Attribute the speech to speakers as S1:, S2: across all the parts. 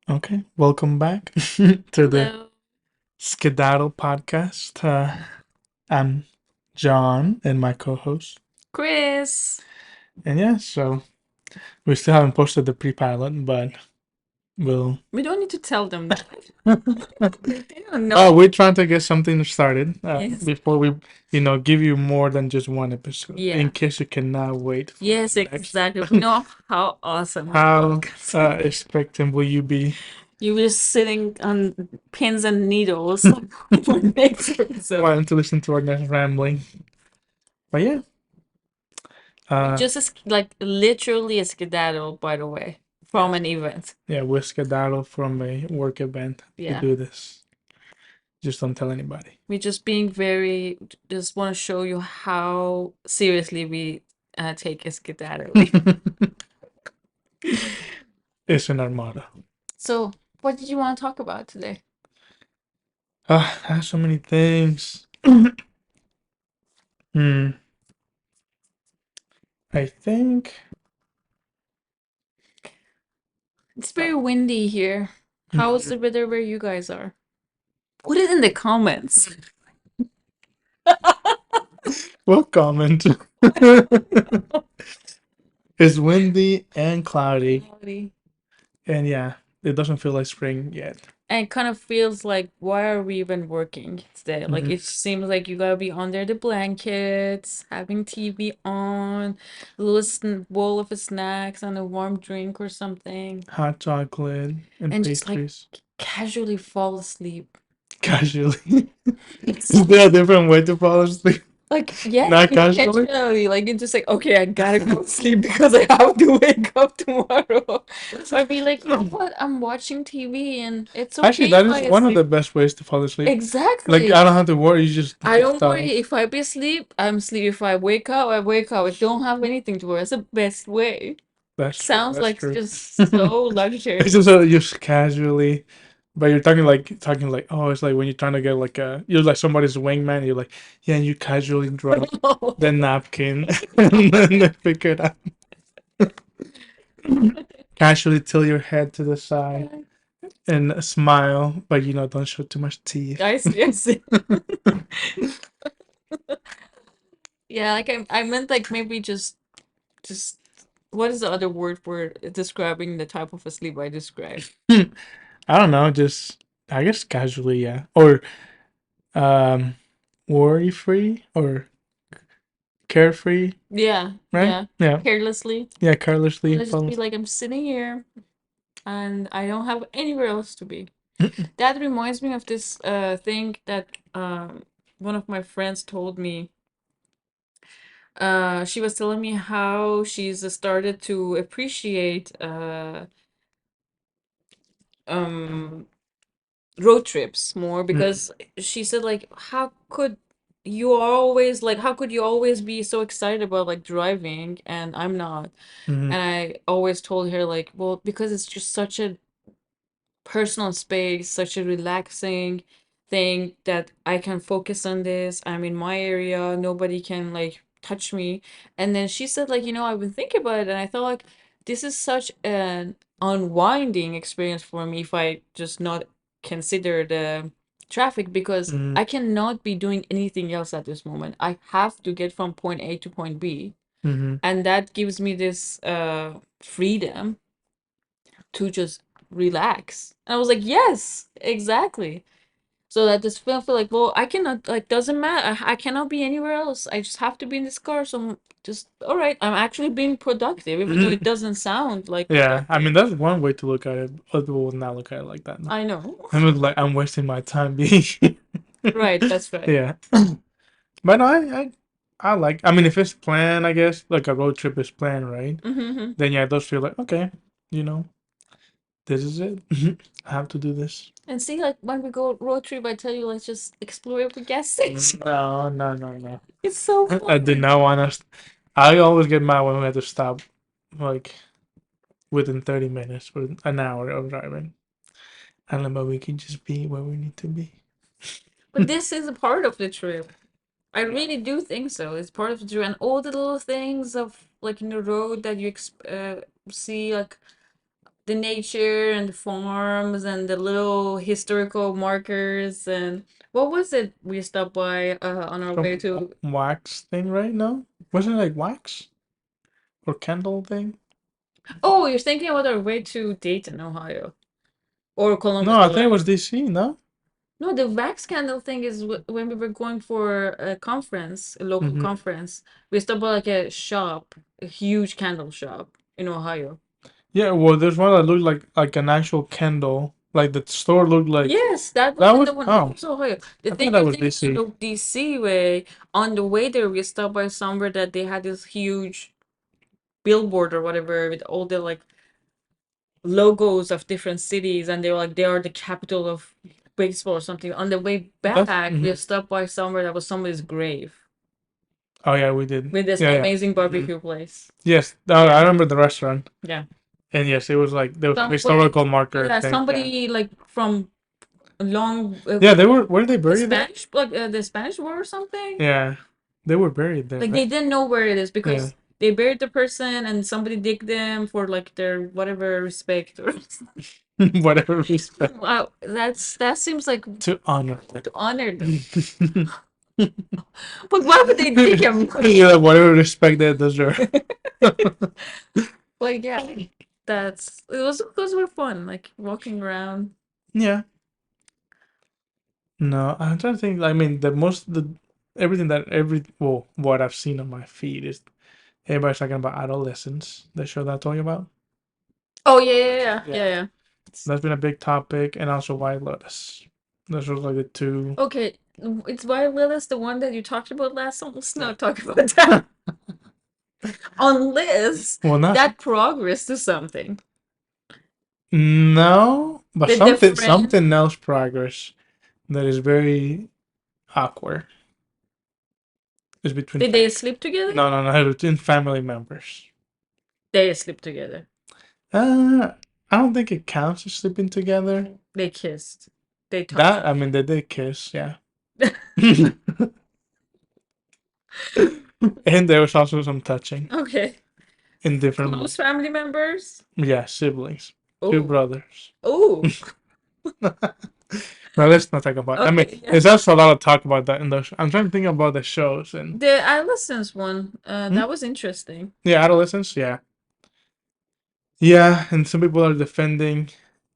S1: Okay, welcome back to the
S2: Hello,
S1: Skedaddle podcast. I'm John and my co-host,
S2: Chris.
S1: and yeah, so we still haven't posted the pre-pilot, but we'll.
S2: We don't need to tell them that. They don't
S1: Oh,
S2: know.
S1: we're trying to get something started
S2: Yes.
S1: before we, give you more than just one episode, in
S2: Yeah.
S1: case you cannot wait for
S2: Yes,
S1: the next.
S2: exactly. We know how awesome our
S1: How
S2: podcast is.
S1: expectant will you be?
S2: You were just sitting on pins and needles for next episode.
S1: Wanting to listen to our next rambling, but yeah, uh,
S2: Just as like literally a skedaddle, by the way, from an event.
S1: yeah, we're skedaddle from a work event to
S2: Yeah.
S1: do this. Just don't tell anybody.
S2: We're just being very, just want to show you how seriously we take a skedaddling.
S1: It's an armada.
S2: So, what did you want to talk about today?
S1: I have so many things. Hmm. I think.
S2: It's very windy here. How's the weather where you guys are? Put it in the comments.
S1: What comment? It's windy and cloudy,
S2: Cloudy.
S1: and yeah, it doesn't feel like spring yet.
S2: And it kind of feels like, why are we even working today? Like,
S1: Mhm.
S2: it seems like you gotta be under the blankets, having TV on, a little bowl of snacks and a warm drink or something,
S1: Hot chocolate and
S2: and just like
S1: pastries.
S2: casually fall asleep.
S1: Casually.
S2: It's
S1: Is there a different way to fall asleep?
S2: like, yeah,
S1: Not casually?
S2: intentionally, like it's just like, okay, I gotta go to sleep because I have to wake up tomorrow. So I'd be like, you know what? I'm watching TV and it's
S1: Actually,
S2: okay if
S1: that is
S2: I
S1: one of the
S2: sleep.
S1: best ways to fall asleep. Like,
S2: Exactly.
S1: I don't have to worry, you
S2: I
S1: just
S2: don't worry if I be asleep, I'm asleep. If I wake up, I wake up. I don't have anything to worry. That's the best way.
S1: That's true.
S2: Sounds
S1: That's
S2: like
S1: true.
S2: just so
S1: It's
S2: luxury.
S1: just just casually, but you're talking like, oh, it's like when you're trying to get like you're like somebody's wingman. You're like, yeah, and you casually drop the napkin and then they pick it up, casually tilt your head to the side and smile, but don't show too much teeth.
S2: I see, I see. Yeah, like I meant like maybe just what is the other word for describing the type of a sleep I described?
S1: I don't know, just I guess casually, yeah, or um, worry free or carefree,
S2: Yeah,
S1: right?
S2: yeah.
S1: Yeah,
S2: Carelessly.
S1: yeah, carelessly
S2: Let's just
S1: fall
S2: be like, I'm sitting here and I don't have anywhere else to be. That reminds me of this thing that one of my friends told me. She was telling me how she's started to appreciate um road trips more because she said like how could you always be so excited about like driving and I'm not.
S1: Mhm.
S2: And I always told her like, well, because it's just such a personal space, such a relaxing thing that I can focus on this. I'm in my area, nobody can like touch me. And then she said, like, I've been thinking about it and I thought like this is such an unwinding experience for me if I just not consider the traffic because
S1: Mhm.
S2: I cannot be doing anything else at this moment. I have to get from point A to point B.
S1: Mhm.
S2: And that gives me this freedom to just relax. And I was like, yes, exactly. So that just feel like, well, I cannot, like, doesn't matter. I cannot be anywhere else. I just have to be in this car. So I'm just, all right, I'm actually being productive, even though it
S1: Mhm.
S2: doesn't sound like
S1: Yeah, I
S2: productive.
S1: mean that's one way to look at it. Other people would not look at it like that. No.
S2: I know.
S1: I mean, like I'm wasting my time being.
S2: Right, that's right.
S1: Yeah, but no, I like. I mean, if it's planned, I guess like a road trip is planned, right?
S2: Mm-hmm.
S1: Then yeah, it does feel like okay, you know, this is it. I have to do this.
S2: And see, like, when we go road trip, I tell you, let's just explore every gas station.
S1: No, no, no, no.
S2: It's so
S1: I did
S2: fun.
S1: not want to. I always get mad when we have to stop, like within 30 minutes or an hour of driving. I don't know, but we can just be where we need to be.
S2: But this is a part of the trip. I really do think so. It's part of the trip, and all the little things of like in the road that you see, like the nature and the farms and the little historical markers. And what was it we stopped by on our way
S1: Some
S2: to?
S1: wax thing, right? No, wasn't it like wax or candle thing?
S2: Oh, you're thinking about our way to Dayton, Ohio, or Columbus,
S1: No, I think it
S2: Ohio.
S1: was DC. No.
S2: No, the wax candle thing is when we were going for a conference, a local
S1: Hmm.
S2: conference. We stopped by like a shop, a huge candle shop in Ohio.
S1: Yeah, well, there's one that looked like an actual candle. Like the store looked like
S2: Yes, that
S1: that
S2: was in the
S1: was.
S2: one. That
S1: Oh,
S2: was Ohio. The
S1: I thought
S2: thing
S1: that
S2: you're
S1: was
S2: thinking of
S1: DC.
S2: the DC way. On the way there, we stopped by somewhere that they had this huge billboard or whatever with all the like logos of different cities, and they were like they are the capital of baseball or something. On the way
S1: That's.
S2: back, we stopped by somewhere that was somebody's grave
S1: Oh yeah, we did.
S2: with this
S1: Yeah, yeah.
S2: amazing barbecue place.
S1: Yes, I
S2: Yeah,
S1: remember the restaurant,
S2: yeah.
S1: and yes, it was like there was
S2: Somebody,
S1: historical marker
S2: yeah,
S1: thing. Yeah.
S2: somebody like from a long
S1: Yeah, they were they
S2: the
S1: buried there?
S2: Spanish, like the Spanish War or something.
S1: Yeah, they were buried there,
S2: Like they
S1: right?
S2: didn't know where it is
S1: Yeah,
S2: because they buried the person and somebody dig them for like their whatever respect or
S1: whatever respect
S2: wow, that seems like
S1: to honor them.
S2: to honor them. But why would they dig him?
S1: Yeah, whatever respect they deserve.
S2: Like yeah, that's it was those were fun, like walking around.
S1: Yeah. No, I'm trying to think. I mean, the everything that what I've seen on my feed is everybody's talking about adolescence. The show that I told you about.
S2: Oh yeah, yeah, yeah,
S1: Yeah.
S2: yeah, yeah.
S1: That's been a big topic, and also White Lotus. Those are like the two.
S2: Okay, it's White Willis, the one that you talked about last time. Let's not talk about that. Unless
S1: Well, not
S2: that progress to something.
S1: no, but
S2: The friend,
S1: something else progress that is very awkward is between
S2: did they sleep together?
S1: no between family members.
S2: They sleep together.
S1: Uh, I don't think it counts as sleeping together.
S2: They kissed. They touched.
S1: That I mean, they did kiss, yeah. And there was also some touching
S2: Okay.
S1: in different,
S2: Close family members?
S1: yeah, siblings, two
S2: Oh.
S1: brothers.
S2: Oh.
S1: Now let's not talk about. I mean,
S2: Okay.
S1: there's also a lot of talk about that in those. I'm trying to think about the shows and
S2: The adolescence one,
S1: hmm?
S2: that was interesting.
S1: Yeah, adolescence, yeah, yeah, and some people are defending,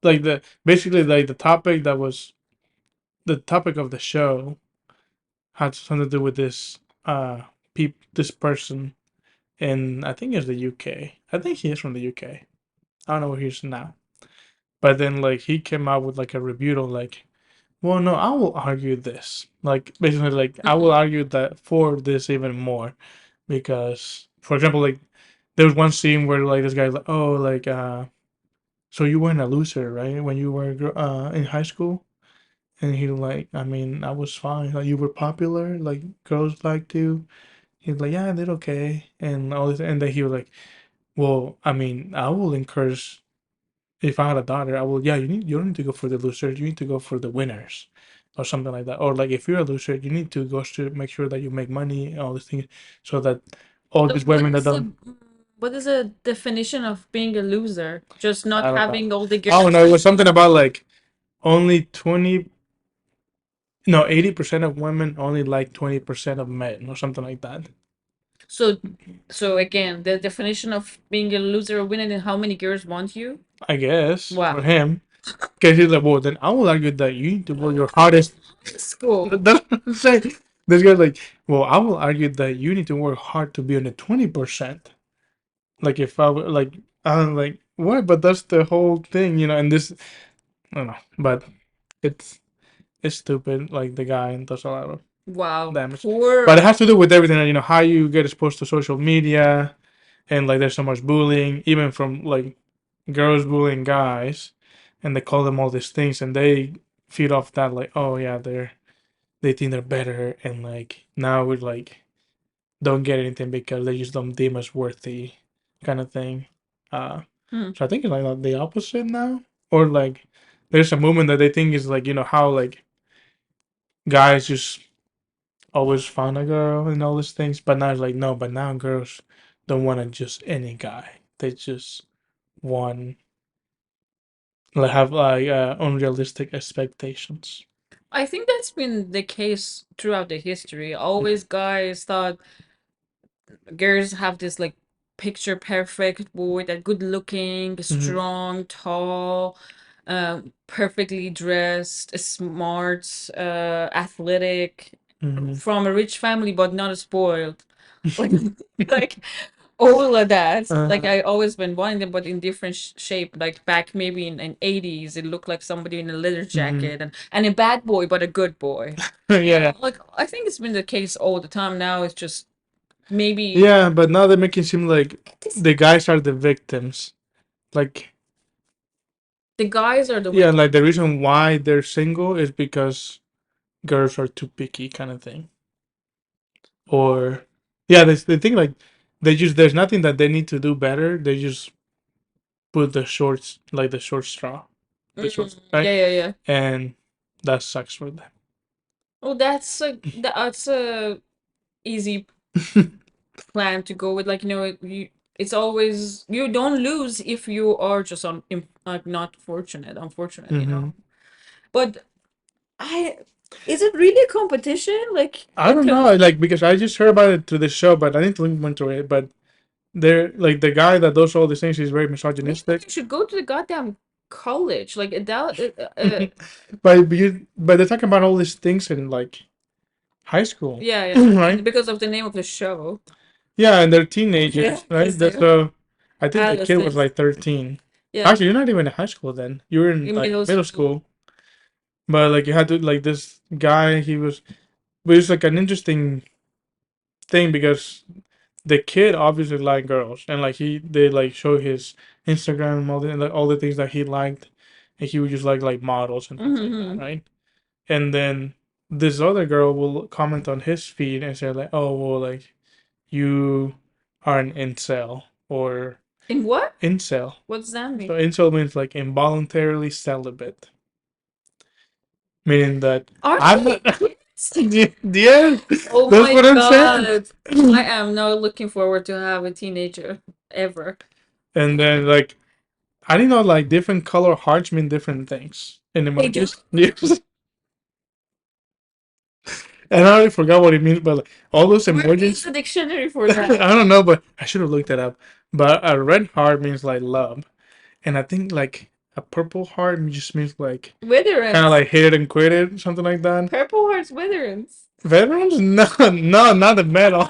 S1: like the basically like the topic of the show had something to do with this this person in I think it's the UK. I think he is from the UK. I don't know where he is now. But then like he came out with like a rebuttal like, well no, I will argue this. Like basically like I will
S2: Mhm.
S1: argue that for this even more because for example like there was one scene where like this guy's like oh like so you weren't a loser right when you were in high school and he like I mean I was fine like you were popular like girls liked you. He's like, yeah, I did okay, and all this, and then he was like, well, I mean, I will encourage if I had a daughter, I will, yeah, you don't need to go for the losers, you need to go for the winners, or something like that, or like if you're a loser, you need to go to make sure that you make money and all these things, so that all
S2: So
S1: these women that don't,
S2: what is a definition of being a loser? Just not
S1: I don't know,
S2: having all the
S1: I don't
S2: girls
S1: know, it
S2: like
S1: was something about like only 20, no, 80% of women only like 20% of men, or something like that.
S2: so so again, the definition of being a loser or winning is how many girls want you?
S1: I guess for
S2: Wow.
S1: him. Because he's like, well, then I will argue that you need to work your hardest.
S2: School.
S1: That's what I'm saying. This guy's like, well, I will argue that you need to work hard to be on the 20%. Like, if I were like, I'm like, what? But that's the whole thing, And this, I don't know, but it's it's stupid. Like, the guy does a lot of
S2: Wow.
S1: damage.
S2: Poor
S1: But it has to do with everything, how you get exposed to social media, and like, there's so much bullying, even from like girls bullying guys, and they call them all these things, and they feed off that, like, oh yeah, they think they're better, and like now we like don't get anything because they just don't deem us worthy, kind of thing. Uh,
S2: Hmm.
S1: so I think it's like the opposite now, or like there's a movement that they think is like how like guys just always find a girl and all these things, but now it's like no, but now girls don't want to just any guy. They just want like have like unrealistic expectations.
S2: I think that's been the case throughout the history. Always guys thought girls have this like picture perfect boy that good looking,
S1: Hmm.
S2: strong, tall, perfectly dressed, smart, athletic,
S1: Hmm.
S2: from a rich family but not spoiled. Like like all of that. Like
S1: Uh,
S2: I always been wanting them, but in different shape. Like back maybe in 80s, it looked like somebody in a leather
S1: hmm.
S2: jacket and a bad boy, but a good boy.
S1: Yeah,
S2: Like I think it's been the case all the time. Now it's just maybe
S1: yeah, but now they make it seem like
S2: this,
S1: the guys are the victims. Like,
S2: the guys are the
S1: yeah,
S2: victim.
S1: like the reason why they're single is because girls are too picky, kind of thing. Or, yeah, they think like they just there's nothing that they need to do better. They just put the shorts like the short straw, the short, right?
S2: Yeah, yeah, yeah.
S1: And that sucks for
S2: Well, that's a easy
S1: them.
S2: plan to go with. Like you, it's always you don't lose if you are just like not fortunate, unfortunate.
S1: Hmm.
S2: But I is it really a competition? Like
S1: I
S2: in
S1: don't
S2: terms,
S1: know, like because I just heard about it through the show, but I need to link into it. But they're like the guy that does all these things. He's very
S2: maybe
S1: misogynistic.
S2: you should go to the goddamn college. Like that.
S1: But they're talking about all these things in like high school,
S2: Yeah, yeah.
S1: right?
S2: Because of the name of the show.
S1: Yeah, and they're
S2: Yeah,
S1: teenagers, right?
S2: please
S1: That's
S2: do.
S1: so. I think the kid was
S2: Adolescents.
S1: like 13.
S2: Yeah,
S1: Actually, you're not even in high school then. You were in
S2: in
S1: like
S2: middle
S1: middle
S2: school.
S1: school. But like you had to like this guy. But it's like an interesting thing because the kid obviously liked girls, and like they like show his Instagram and all the things that he liked, and he would just like models and things like that,
S2: Hmm.
S1: right? And then this other girl will comment on his feed and say like, "Oh well, like you are an incel or
S2: In what?
S1: incel."
S2: What does that
S1: So
S2: mean?
S1: incel means like involuntarily celibate, meaning that
S2: Are
S1: I'm
S2: they
S1: not.
S2: kids?
S1: Yeah,
S2: Oh
S1: that's
S2: my
S1: what I'm saying.
S2: God. I am not looking forward to have a teenager ever.
S1: And then like I didn't know like different color hearts mean different things in
S2: They do?
S1: emojis. Yes. And I already forgot what it means, but like, all those
S2: Where is
S1: emojis,
S2: the dictionary for
S1: I
S2: that?
S1: don't know, but I should have looked that up. But a red heart means like love, and I think like a purple heart just means like kind of
S2: Witherans.
S1: like hit it and quit it, something like that.
S2: Purple Heart's Witherans.
S1: Veterans? No, no, not the metal.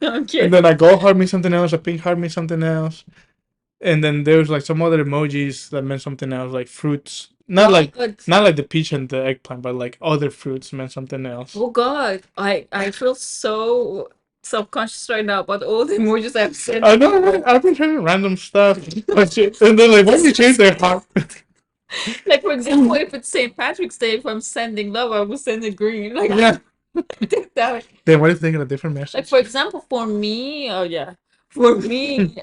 S2: I'm
S1: And
S2: kidding.
S1: then a gold heart means something else, a pink heart means something else. And then there's like some other emojis that meant something else, like fruits.
S2: God.
S1: Not like the peach and the eggplant, but like other fruits meant something else.
S2: Oh God. I feel so self-conscious right now about all the emojis I've sent.
S1: I know, right? I've been trying random stuff, and then like, why do you change their heart?
S2: Like for example, if it's St. Patrick's Day, if I'm sending love, I will send it green. Like
S1: Yeah.
S2: that.
S1: Then what if they get a different
S2: Like
S1: message?
S2: for example, for me, oh yeah, for me,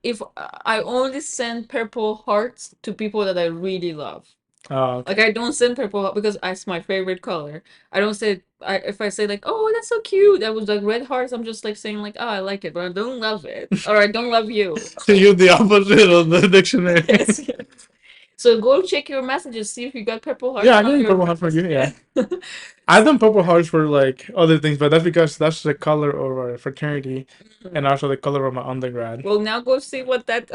S2: if I only send purple hearts to people that I really love.
S1: Oh,
S2: Like
S1: okay.
S2: I don't send purple because it's my favorite color. I don't say if I say like, oh, that's so cute. That was like red hearts. I'm just like saying like, oh, I like it, but I don't love it, or I don't love you.
S1: So you the opposite of the dictionary.
S2: Yes. So go check your messages, see if you got purple hearts
S1: Yeah, I
S2: on
S1: got
S2: your
S1: purple heart for
S2: messages.
S1: you. Yeah, I've done purple hearts for like other things, but that's because that's the color of our fraternity, and also the color of my undergrad.
S2: Well, now go see what that.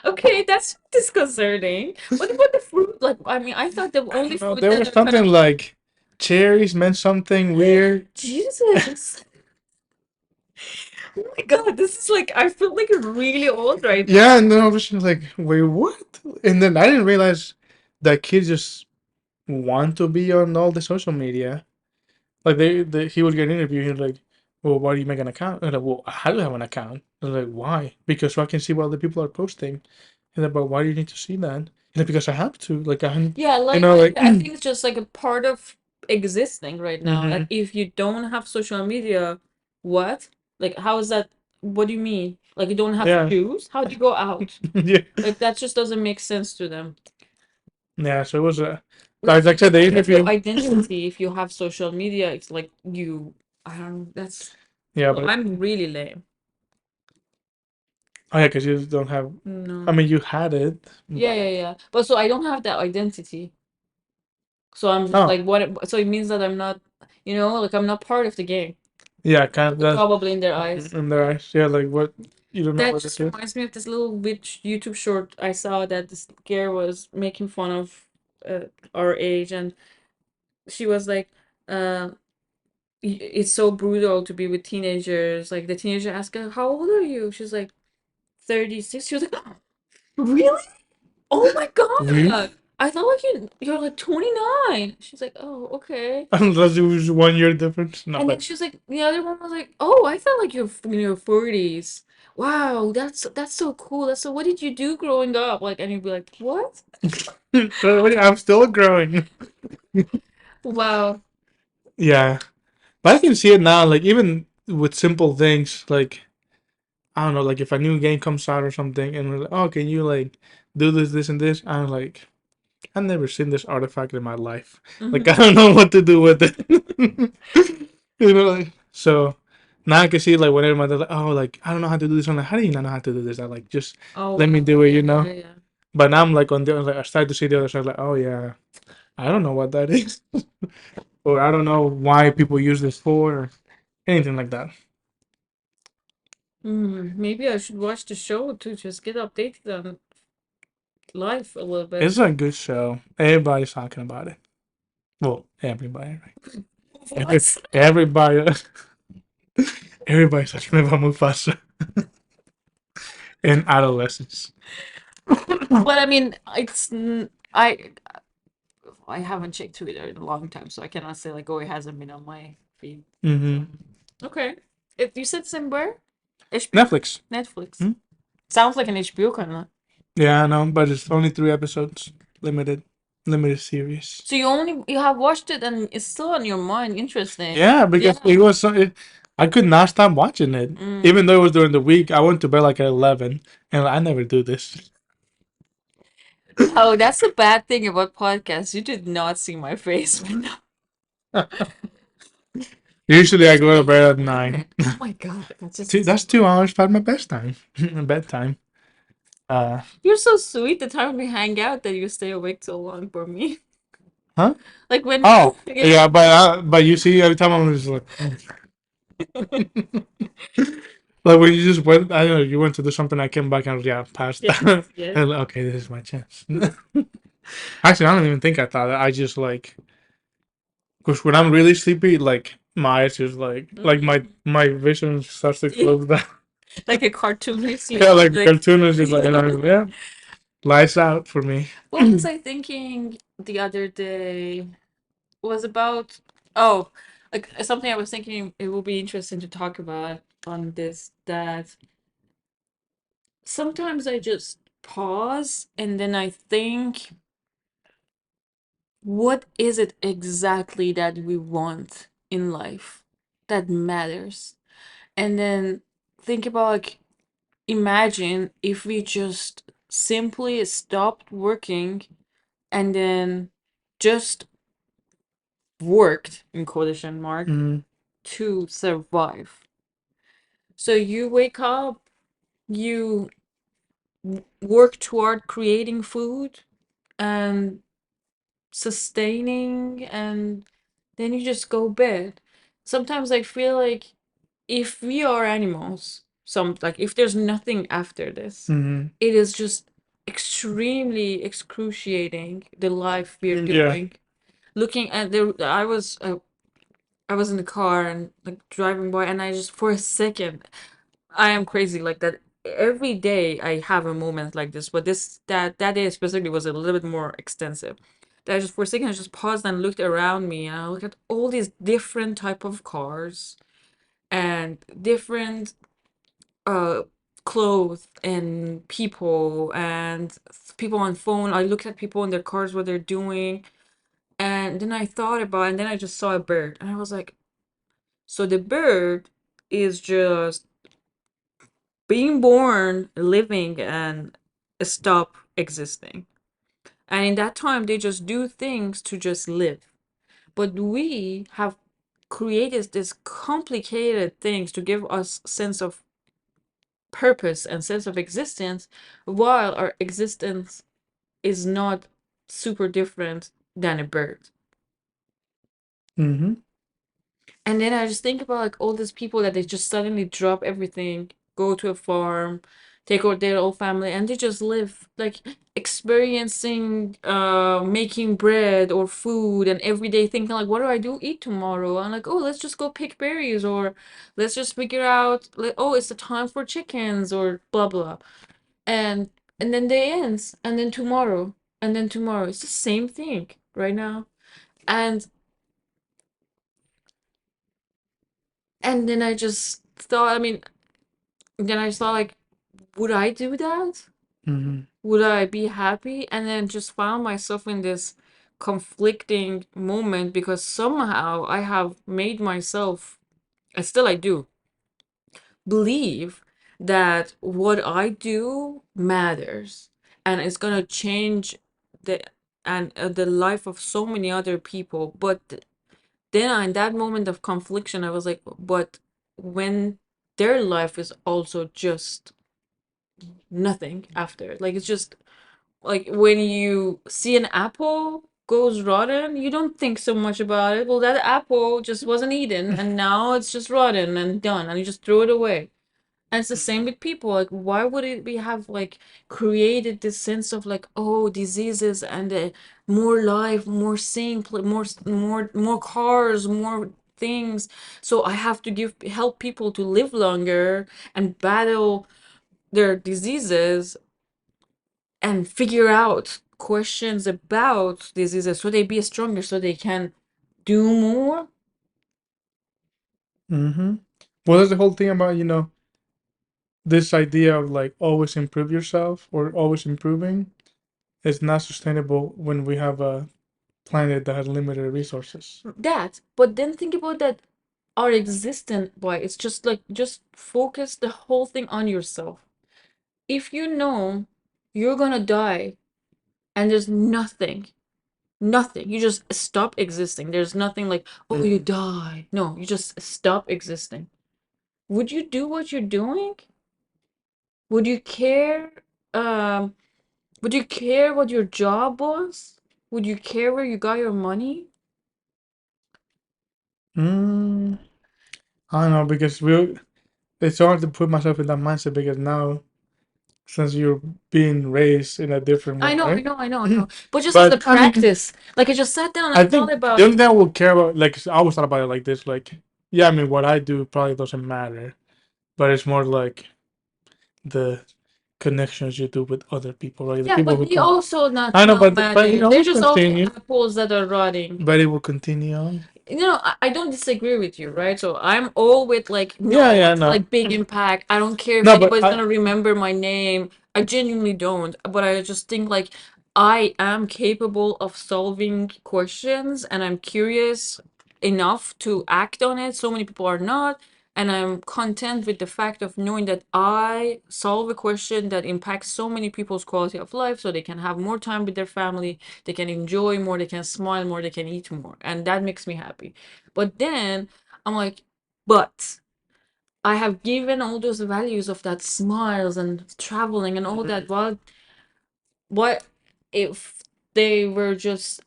S2: Okay, that's disconcerting. What about the fruit? Like, I mean, I thought the only
S1: No,
S2: fruit
S1: there
S2: that
S1: was
S2: are kind
S1: something
S2: of
S1: like cherries meant something weird.
S2: Jesus. Oh my God, this is like I feel like really old right now.
S1: Yeah, and then I was just like, wait, what? And then I didn't realize that kids just want to be on all the social media. Like he would get interviewed. He was like, "Well, why do you make an account?" And I'm like, "Well, how do I have an account?" I was like, "Why?" Because so I can see what other people are posting. And then, but why do you need to see that? And then because I have to. Like
S2: Yeah,
S1: you
S2: like
S1: know, like.
S2: I think it's just like a part of existing right now. Like
S1: Hmm.
S2: if you don't have social media, what? Like how is that? What do you mean? Like you don't have
S1: Yeah.
S2: shoes? How do you go out?
S1: Yeah.
S2: Like that just doesn't make sense to them.
S1: Yeah. So it was a.
S2: Like
S1: Like I said, the
S2: part of your
S1: interview.
S2: identity, if you have social media, it's like you. I don't. That's.
S1: Yeah,
S2: Well,
S1: but
S2: I'm really lame.
S1: Oh yeah, because you just don't have. I
S2: No.
S1: mean, you had it,
S2: Yeah,
S1: but
S2: yeah, yeah. But so I don't have that identity. So I'm just
S1: oh
S2: like, so it means that I'm not, like I'm not part of the game.
S1: yeah, kind of that
S2: Probably in their eyes.
S1: in their eyes. Yeah, like what you don't know
S2: That
S1: what
S2: just
S1: it is.
S2: reminds me of this little witch YouTube short I saw that this girl was making fun of uh, our age, and she was like, uh, it's so brutal to be with teenagers. Like the teenager asked her, "How old are you?" She's like, 36. She was like, "Really? Oh my
S1: Really?
S2: God. I thought like you're like 29." She's like, "Oh, okay."
S1: Unless it was 1 year difference. No,
S2: And then
S1: but
S2: she was like, the other one was like, "Oh, I felt like you're in your 40s. Wow, that's so cool. That's so. What did you do growing up?" Like, and you'd be like, "What?"
S1: I'm still growing.
S2: Wow.
S1: Yeah, but I can see it now. Like even with simple things, like I don't know, like if a new game comes out or something, and we're like, oh, can you like do this, this, and this? I'm like, I've never seen this artifact in my life. Like I
S2: Hmm.
S1: don't know what to do with it. Like so. Now I can see like whenever my dad's like, oh, like I don't know how to do this. I'm like, how do you not know how to do this? I like just
S2: Oh,
S1: let me
S2: wow.
S1: do it,
S2: Yeah, yeah, yeah.
S1: But now I'm like on the like I start to see the other side, like, oh yeah, I don't know what that is, or I don't know why people use this for, or anything like that.
S2: Maybe I should watch the show to just get updated on life a little bit.
S1: It's a good show. Everybody's talking about it. Well, everybody, right?
S2: What?
S1: Everybody, everybody's talking about Mufasa in adolescence.
S2: But I mean, I haven't checked Twitter in a long time, so I cannot say like, oh, it hasn't been on my feed.
S1: Hmm.
S2: Okay. If you said somewhere, HBO,
S1: Netflix.
S2: Netflix.
S1: Hmm?
S2: Sounds like an HBO kind of.
S1: Yeah, I know, but it's only 3 episodes, limited series.
S2: So you have watched it and it's still on your mind. Interesting.
S1: Yeah,
S2: Yeah.
S1: because it was I could not stop watching it,
S2: Mm.
S1: even though it was during the week. I went to bed like at 11, and I never do this.
S2: Oh, that's the bad thing about podcasts. You did not see my face.
S1: Usually, I go to bed at 9.
S2: Oh my God, that's just
S1: That's 2 hours past my best time, bedtime. Uh,
S2: you're so sweet. The time we hang out that you stay awake so long for me.
S1: huh?
S2: Like when
S1: Oh,
S2: yeah.
S1: yeah, but you see, every time I'm just like, like when you just went, I don't know, you went to do something, I came back and yeah, passed
S2: Yes,
S1: that.
S2: yes.
S1: And like, okay, this is my chance. Actually, I don't even think I thought that. I just like, because when I'm really sleepy, like my eyes just like my vision starts to close down.
S2: Like a cartoon sleep.
S1: Yeah, like a
S2: Like
S1: cartoon is just like, and I'm, yeah, lights out for me.
S2: what was I thinking the other day? Was about oh, like something I was thinking it will be interesting to talk about on this, that sometimes I just pause and then I think, what is it exactly that we want in life that matters? And then think about like, imagine if we just simply stopped working and then just worked in quotation mark
S1: Mm,
S2: to survive. So you wake up, you work toward creating food and sustaining, and then you just go bed. Sometimes I feel like if we are animals, some like if there's nothing after this,
S1: mm,
S2: it is just extremely excruciating the life we're
S1: yeah.
S2: doing. Looking at I was in the car and like driving by, and I just for a second, I am crazy like that. Every day I have a moment like this, but that day specifically was a little bit more extensive. That I just for a second I just paused and looked around me, and I looked at all these different type of cars and different uh clothes and people and people on phone. I looked at people in their cars, what they're doing, and then I thought about, and then I just saw a bird, and I was like, so the bird is just being born, living, and stop existing. And in that time, they just do things to just live. But we have created this complicated things to give us sense of purpose and sense of existence, while our existence is not super different than a bird.
S1: Mm-hmm.
S2: And then I just think about like all these people that they just suddenly drop everything, go to a farm, take out their whole family, and they just live like experiencing making bread or food and every day thinking like what do I do eat tomorrow? I'm like, oh, let's just go pick berries, or let's just figure out like, oh, it's the time for chickens or blah blah. And and then day ends, and then tomorrow, and then tomorrow. It's the same thing right now. And and then I just thought, I mean, then I thought like, would I do that?
S1: Mm-hmm.
S2: Would I be happy? And then just found myself in this conflicting moment because somehow I have made myself, and still I do, believe that what I do matters and it's gonna change the the life of so many other people. But then in that moment of confliction, I was like, but when their life is also just nothing after. Like it's just like when you see an apple goes rotten, you don't think so much about it. Well, that apple just wasn't eaten and now it's just rotten and done and you just throw it away. And it's the same with people. Like, why would it we have like created this sense of like, oh, diseases and more life, more seeing, more cars, more things. So I have to give help people to live longer and battle their diseases and figure out questions about diseases so they be stronger so they can do more.
S1: Mm-hmm. Well, that's the whole thing about, this idea of like always improve yourself or always improving is not sustainable when we have a planet that has limited resources.
S2: That, but then think about that our existence, boy, it's just like just focus the whole thing on yourself. If you know you're gonna die and there's nothing, you just stop existing. There's nothing like, oh, you die. No, you just stop existing. Would you do what you're doing? Would you care? Um, would you care what your job was? Would you care where you got your money?
S1: Mm, I don't know because it's hard to put myself in that mindset because now since you're being raised in a different
S2: I
S1: way,
S2: know, I
S1: right?
S2: know, I know, I know. But just as a
S1: But I mean,
S2: practice, like I just sat down
S1: I
S2: and thought
S1: think the
S2: about,
S1: only thing I will care about, like, I always thought about it like this, like, yeah, I mean, what I do probably doesn't matter, but it's more like the connections you do with other people, right? The
S2: yeah,
S1: people
S2: but
S1: who
S2: they
S1: come.
S2: also not
S1: I know,
S2: don't
S1: but
S2: matter. They're
S1: we'll
S2: just also
S1: continue,
S2: apples that are rotting.
S1: but it will continue on.
S2: I don't disagree with you, right? So I'm all with like,
S1: Yeah,
S2: no,
S1: yeah,
S2: it's
S1: no,
S2: like big impact. I don't care if
S1: no, but
S2: anybody's gonna remember my name. I genuinely don't. But I just think like I am capable of solving questions and I'm curious enough to act on it. So many people are not. And I'm content with the fact of knowing that I solve a question that impacts so many people's quality of life so they can have more time with their family, they can enjoy more, they can smile more, they can eat more, and that makes me happy. But then I'm like, but I have given all those values of that smiles and traveling and all that. What if they were just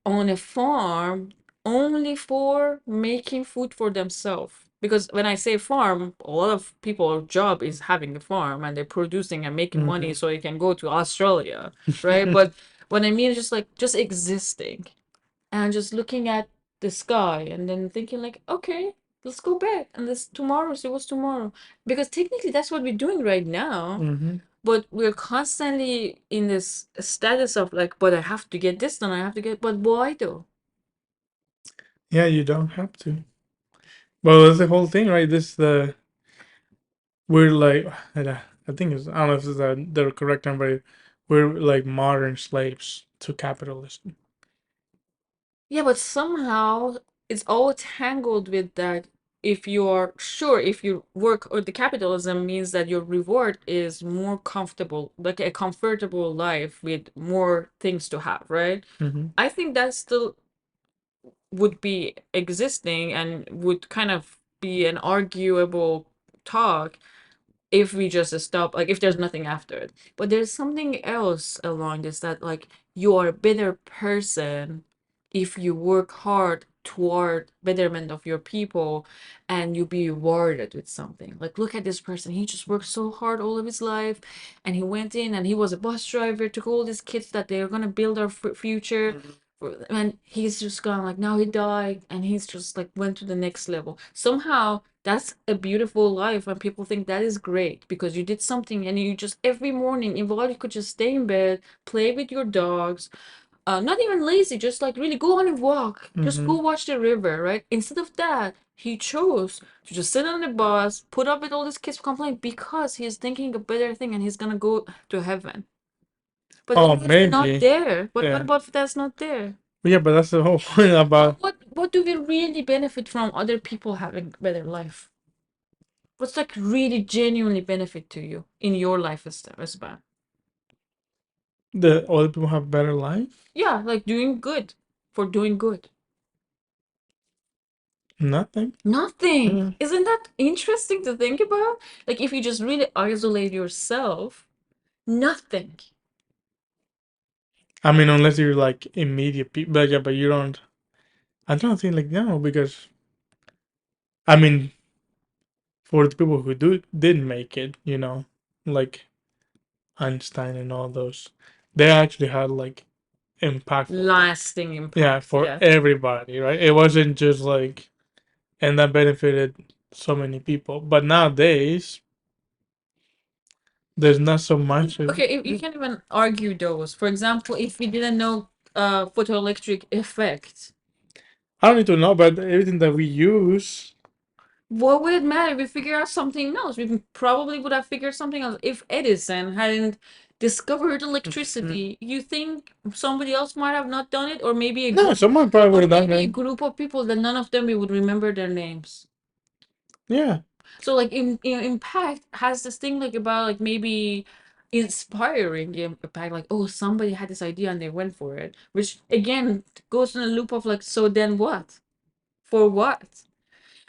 S2: on a farm only for making food for themselves? Because when I say farm, a lot of people's job is having a farm and they're producing and making money
S1: Mhm.
S2: so you can go to Australia, right? But what I mean is just like just existing and just looking at the sky and then thinking like, okay, let's go back and this tomorrow, see what's tomorrow. Because technically that's what we're doing right now.
S1: Mhm.
S2: But we're constantly in this status of like, but I have to get this done, I have to get, but why though?
S1: Yeah, you don't have to. Well, that's the whole thing, right? This the we're like I think it's I don't know if it's the correct term, but we're like modern slaves to capitalism.
S2: Yeah, but somehow it's all tangled with that. If you are sure, if you work or the capitalism means that your reward is more comfortable, like a comfortable life with more things to have, right?
S1: Mm-hmm.
S2: I think that still would be existing and would kind of be an arguable talk if we just stop, like if there's nothing after it. But there's something else along this, that like you are a better person if you work hard toward betterment of your people and you be rewarded with something. Like look at this person, he just worked so hard all of his life, and he went in and he was a bus driver, took all these kids that they're gonna build our future. And he's just gone, like now he died and he's just like went to the next level. Somehow that's a beautiful life, and people think that is great because you did something, and you just every morning, if all you could just stay in bed, play with your dogs, not even lazy, just like really go on a walk, just go
S1: Mm-hmm.
S2: watch the river, right? Instead of that, he chose to just sit on the bus, put up with all these kids complaining because he's thinking a better thing and he's gonna go to heaven. But
S1: Oh,
S2: what if they're not
S1: maybe.
S2: there? What
S1: Yeah.
S2: about if that's not there?
S1: Yeah, but that's the whole point
S2: What
S1: about
S2: what what do we really benefit from other people having better life? What's like really genuinely benefit to you in your life as well?
S1: the other people have better life.
S2: Yeah, like doing good for doing good.
S1: Nothing.
S2: Nothing.
S1: Yeah.
S2: Isn't that interesting to think about? Like if you just really isolate yourself, nothing.
S1: I mean, unless you're like immediate people, but yeah, but you don't. I don't think like no, because I mean, for the people who did make it, like Einstein and all those, they actually had like impactful things.
S2: Lasting
S1: Yeah,
S2: impact.
S1: for
S2: Yeah.
S1: everybody, right? It wasn't just like, and that benefited so many people. But nowadays, there's not so much.
S2: Okay, if you can't even argue those. For example, if we didn't know photoelectric effect,
S1: I don't need to know, but everything that we use.
S2: what would it matter if we figure out something else? We probably would have figured something else if Edison hadn't discovered electricity. You think somebody else might have not done it, or maybe a
S1: No,
S2: group,
S1: someone probably would
S2: or
S1: have done
S2: maybe a
S1: it.
S2: group of people that none of them we would remember their names.
S1: Yeah.
S2: So like in impact has this thing like about like maybe inspiring impact, like oh somebody had this idea and they went for it, which again goes in a loop of like so then what, for what?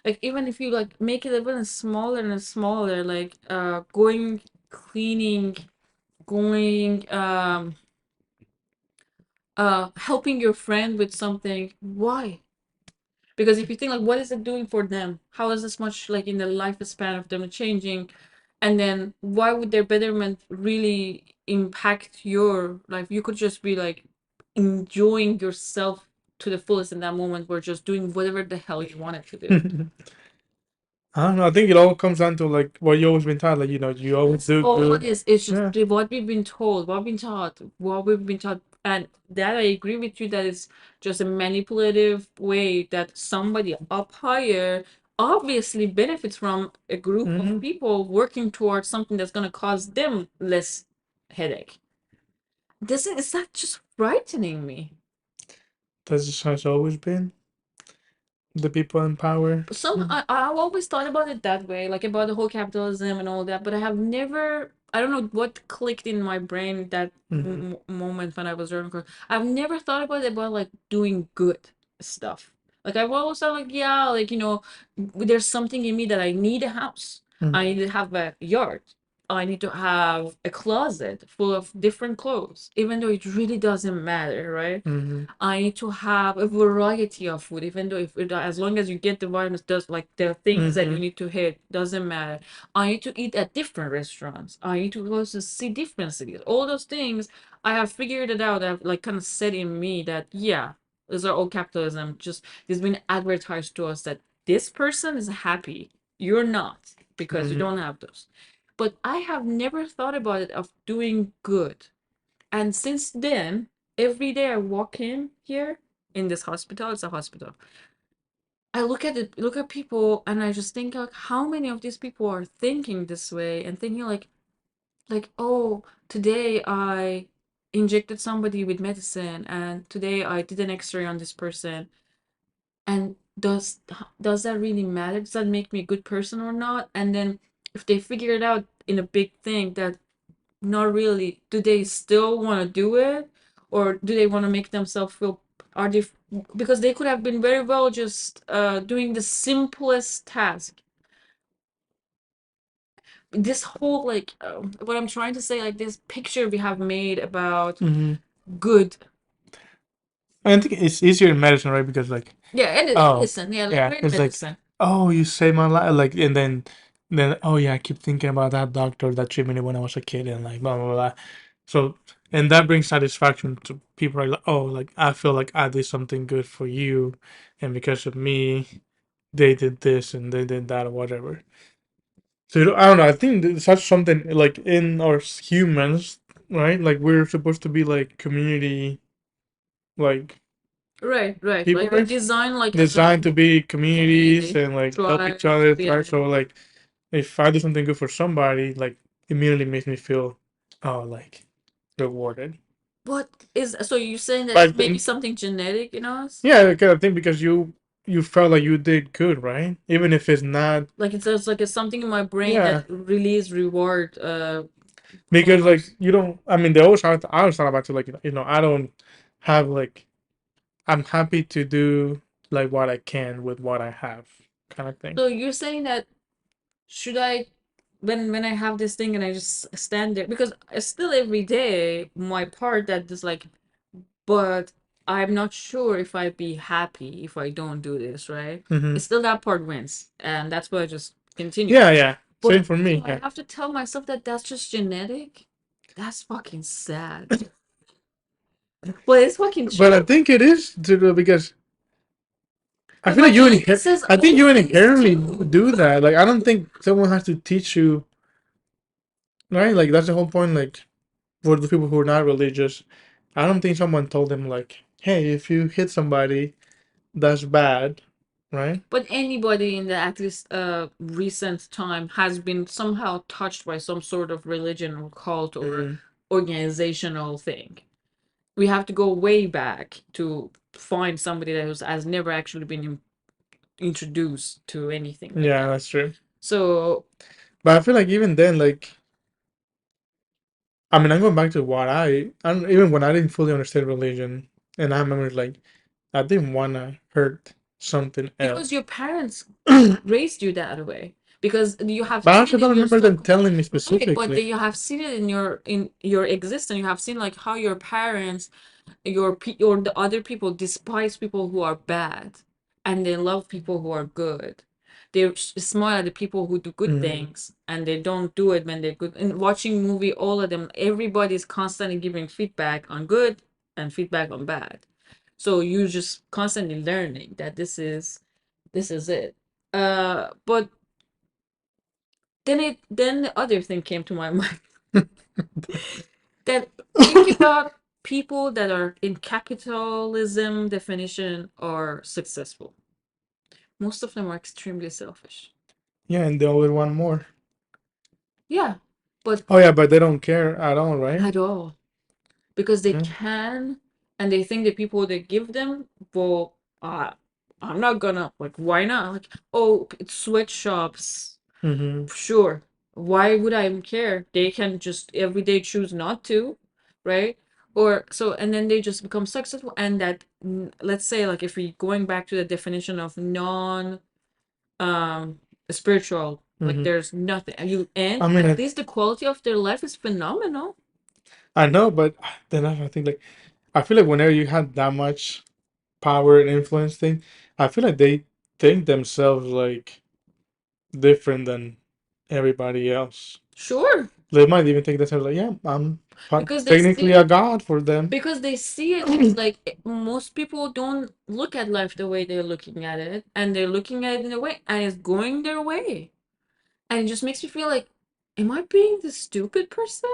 S2: Like even if you like make it even smaller and smaller, like going cleaning, going helping your friend with something, why? Because if you think like what is it doing for them, how is this much like in the lifespan of them changing, and then why would their betterment really impact your life? You could just be like enjoying yourself to the fullest in that moment, where just doing whatever the hell you wanted to do.
S1: I don't know. I think it all comes down to like what you always been taught. Like you always do
S2: All
S1: good.
S2: it is, it's just
S1: Yeah.
S2: what we've been told, what we've been taught, what we've been taught. And that I agree with you that it's just a manipulative way that somebody up higher obviously benefits from a group of
S1: Mm-hmm.
S2: people working towards something that's going to cause them less headache. Doesn't, is that just frightening me?
S1: That's just how it's always been. The people in power.
S2: Some I've always thought about it that way, like about the whole capitalism and all that, but I have never, I don't know what clicked in my brain that
S1: Mm-hmm.
S2: moment when I was learning. I've never thought about it about like doing good stuff. Like I've always thought like yeah, like there's something in me that I need a house, I need to have a yard, I need to have a closet full of different clothes, even though it really doesn't matter, right?
S1: Mm-hmm.
S2: I need to have a variety of food, even though if as long as you get the vitamins, does like the things that you
S1: Mm-hmm.
S2: need to hit, doesn't matter. I need to eat at different restaurants. I need to go to see different cities. All those things I have figured it out. I've like kind of said in me that yeah, those are all capitalism. Just it's been advertised to us that this person is happy. You're not because you
S1: Mm-hmm.
S2: don't have those. But I have never thought about it of doing good. And since then, every day I walk in here in this hospital, it's a hospital. I look at people and I just think like how many of these people are thinking this way and thinking like oh, today I injected somebody with medicine and today I did an x-ray on this person, and does that really matter? Does that make me a good person or not? And then if they figure it out in a big thing that not really. Do they still want to do it, or do they want to make themselves feel? Are they? Because they could have been very well just doing the simplest task, this whole like what I'm trying to say, like this picture we have made about
S1: Hmm.
S2: good.
S1: I think it's easier in medicine, right? Because like,
S2: Yeah, and it's
S1: oh,
S2: medicine. Yeah, like
S1: yeah,
S2: we're in
S1: it's like,
S2: medicine.
S1: oh, you saved my life, like, and then oh yeah, I keep thinking about that doctor that treated me when I was a kid, and like blah blah blah. So, and that brings satisfaction to people. Like, oh, like I feel like I did something good for you, and because of me, they did this and they did that or whatever. So I don't know. I think that's something like in our humans, right? Like we're supposed to be like community, like
S2: Right, right.
S1: people,
S2: Like we
S1: right?
S2: design like as a
S1: Designed to be communities
S2: community,
S1: and like help each
S2: tribes.
S1: other,
S2: Yeah.
S1: right? So like if I do something good for somebody, like immediately makes me feel, oh, like rewarded.
S2: What is so you're saying that
S1: But I
S2: it's maybe
S1: think,
S2: something genetic in us?
S1: yeah, I kind of think because you felt like you did good, right? Even if it's not,
S2: Like it's just like it's something in my brain
S1: yeah,
S2: that release reward
S1: because like
S2: hormones.
S1: you don't. I mean, they always I always thought about it like I don't have like I'm happy to do like what I can with what I have, kind of thing.
S2: So you're saying that should I when I have this thing and I just stand there because it's still every day my part that is like, but I'm not sure if I'd be happy if I don't do this, right?
S1: Hmm.
S2: It's still that part wins, and that's why I just continue.
S1: Yeah, yeah. Same
S2: But
S1: for
S2: so
S1: me.
S2: I
S1: Yeah.
S2: have to tell myself that that's just genetic. That's fucking sad. Well, it's fucking
S1: But I
S2: true.
S1: think it is to do because I
S2: But
S1: feel
S2: my
S1: like
S2: mind says
S1: I think
S2: other
S1: you
S2: things
S1: inherently
S2: too.
S1: do that. Like I don't think someone has to teach you, right? Like that's the whole point. Like for the people who are not religious, I don't think someone told them like, hey, if you hit somebody, that's bad, right?
S2: But anybody in the at least recent time has been somehow touched by some sort of religion or cult or
S1: Mm.
S2: organizational thing. We have to go way back to find somebody that has never actually been introduced to anything like
S1: Yeah,
S2: that.
S1: that's true.
S2: So
S1: But I feel like even then, like I mean, I'm going back to what even when I didn't fully understand religion, and I remember like I didn't want to hurt something
S2: because
S1: else.
S2: your parents
S1: But
S2: raised you that way, because you have
S1: I
S2: seen
S1: also
S2: it
S1: don't
S2: in your
S1: remember them
S2: sub
S1: telling me
S2: right, but
S1: specifically.
S2: you have seen it in your existence. You have seen like how your parents or the other people despise people who are bad, and they love people who are good. They smile at the people who do good
S1: Hmm.
S2: things, and they don't do it when they're good. And watching movie, all of them, everybody's constantly giving feedback on good and feedback on bad. So you just constantly learning that this is it. But then the other thing came to my mind that think about people that are in capitalism definition are successful. Most of them are extremely selfish.
S1: Yeah, and they always want more.
S2: Yeah, but
S1: Oh yeah, but they don't care at all, right?
S2: at all because they
S1: Yeah.
S2: can, and they think the people they give them, well, I'm not gonna like. Why not? Like, oh, it's sweatshops.
S1: Hmm.
S2: Sure. Why would I care? They can just every day choose not to, right? Or so, and then they just become successful. And that, let's say, like, if we going back to the definition of non, spiritual, like,
S1: Hmm.
S2: there's nothing. And
S1: I mean,
S2: at least the quality of their life is phenomenal.
S1: I know, but then I think like I feel like whenever you have that much power and influence thing, I feel like they think themselves like different than everybody else.
S2: Sure,
S1: They might even think themselves like, yeah, I'm
S2: because they
S1: technically
S2: see
S1: a god for them.
S2: because they see it as like most people don't look at life the way they're looking at it, and they're looking at it in a way, and it's going their way. And it just makes me feel like, am I being the stupid person?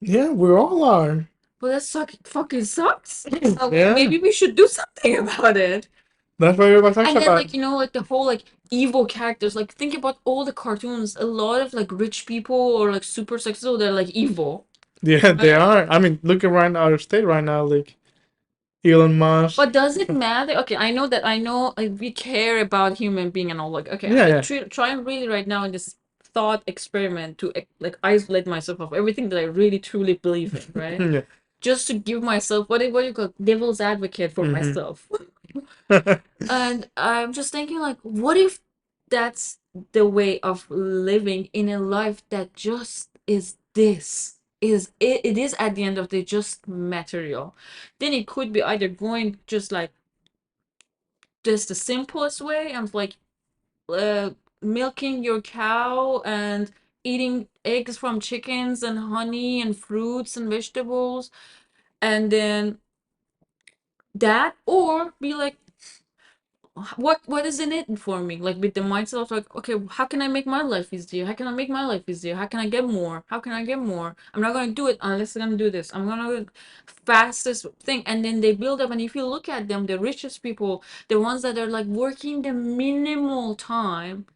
S1: Yeah, we all are.
S2: Well, that fucking sucks.
S1: Yeah,
S2: Maybe we should do something about it.
S1: that's what everybody talks
S2: And then,
S1: about.
S2: like, like the whole, like, evil characters. Like, think about all the cartoons. A lot of, like, rich people or, like, super successful, they're, like, evil.
S1: Yeah, they
S2: Right?
S1: are. I mean, look around our state right now, like Elon Musk.
S2: But does it matter? Okay, I know, like, we care about human being and all. Like, okay, I'm
S1: Yeah,
S2: like
S1: yeah,
S2: trying really right now in this thought experiment to like isolate myself of everything that I really truly believe in, right?
S1: yeah.
S2: Just to give myself what do you call devil's advocate for
S1: Hmm.
S2: myself. And I'm just thinking like, what if that's the way of living in a life that just is this is it is at the end of the day just material, then it could be either going just like just the simplest way of like uh, milking your cow and eating eggs from chickens and honey and fruits and vegetables, and then that, or be like, what is in it for me, like with the mindset of like, okay, how can I make my life easier, how can I make my life easier, how can I get more, how can I get more, I'm not going to do it unless I'm going to do this, I'm going to fastest thing. And then they build up, and if you look at them, the richest people, the ones that are like working the minimal time,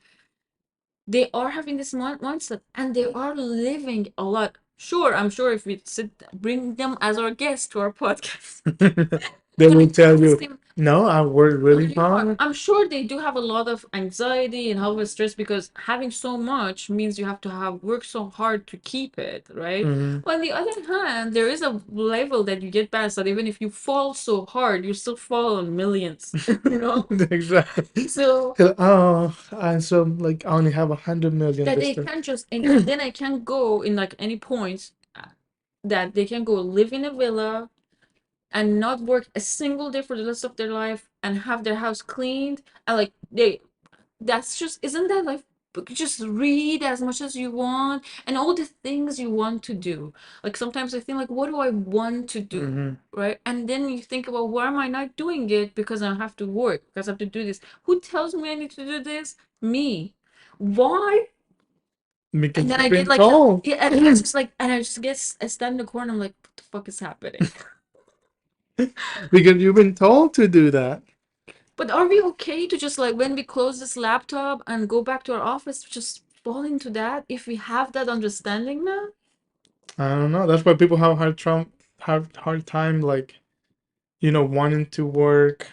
S2: they are having this mindset and they are living a lot. Sure, I'm sure if we bring them as our guests to our podcast,
S1: They will tell
S2: ask
S1: you,
S2: them
S1: no, I worked really
S2: really hard.
S1: hard.
S2: I'm sure they do have a lot of anxiety and a lot of stress because having so much means you have to have work so hard to keep it, right?
S1: Hmm.
S2: On the other hand, there is a level that you get past that even if you fall so hard, you still fall on millions, you know?
S1: Exactly.
S2: So
S1: Oh, and so like I only have 100 million
S2: that
S1: this
S2: they
S1: time.
S2: can just, and then I can go in like any point that they can go live in a villa and not work a single day for the rest of their life and have their house cleaned, and like they, that's just, isn't that like, just read as much as you want and all the things you want to do. Like sometimes I think like, what do I want to do,
S1: Hmm.
S2: right? And then you think about, why am I not doing it? Because I have to work, because I have to do this. Who tells me I need to do this? Me. Why?
S1: Because
S2: And then I
S1: you've
S2: get
S1: been
S2: like,
S1: told.
S2: yeah, and it's just like, and I just get, I stand in the corner, I'm like, what the fuck is happening?
S1: Because you've been told to do that.
S2: But are we okay to just like, when we close this laptop and go back to our office, just fall into that if we have that understanding now?
S1: I don't know. That's why people have hard time like wanting to work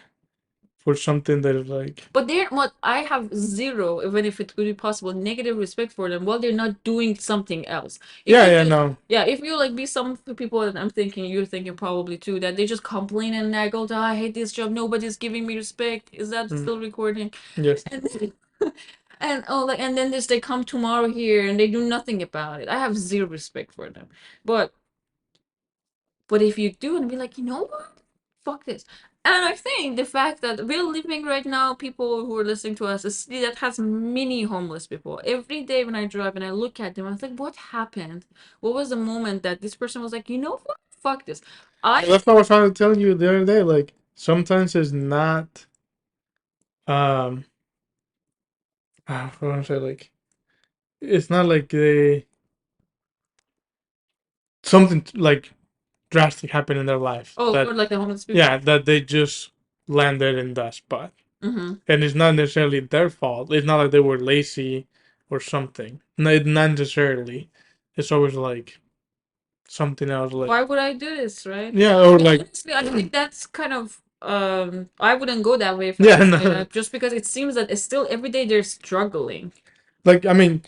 S1: for something that is like
S2: But they're what, I have zero, even if it could be possible, negative respect for them while they're not doing something else. If
S1: yeah,
S2: you
S1: yeah,
S2: just,
S1: no.
S2: yeah, if you like be some people that I'm thinking, you're thinking probably too, that they just complain and nag all the time, I hate this job, nobody's giving me respect. Is that
S1: Mm,
S2: still recording?
S1: yes.
S2: And and oh, like, and then this, they come tomorrow here and they do nothing about it. I have zero respect for them. But if you do and be like, you know what? Fuck this. And I think the fact that we're living right now, people who are listening to us, a city that has many homeless people. Every day when I drive and I look at them, I was like, what happened? What was the moment that this person was like, you know what? Fuck this.
S1: Well,
S2: I
S1: that's what I was trying to tell you the other day. Like sometimes it's not um what do I say, like it's not like they something like drastic happened in their life
S2: oh,
S1: that
S2: for like the homeless people.
S1: yeah, that they just landed in that spot.
S2: Mm-hmm.
S1: And it's not necessarily their fault. It's not like they were lazy or something. No, not necessarily. It's always like something else,
S2: Why
S1: like
S2: would I do this, right?
S1: yeah, or
S2: But
S1: like
S2: honestly, I think that's kind of I wouldn't go that way if I
S1: yeah,
S2: was
S1: no,
S2: just because it seems that it's still every day they're struggling.
S1: like I mean,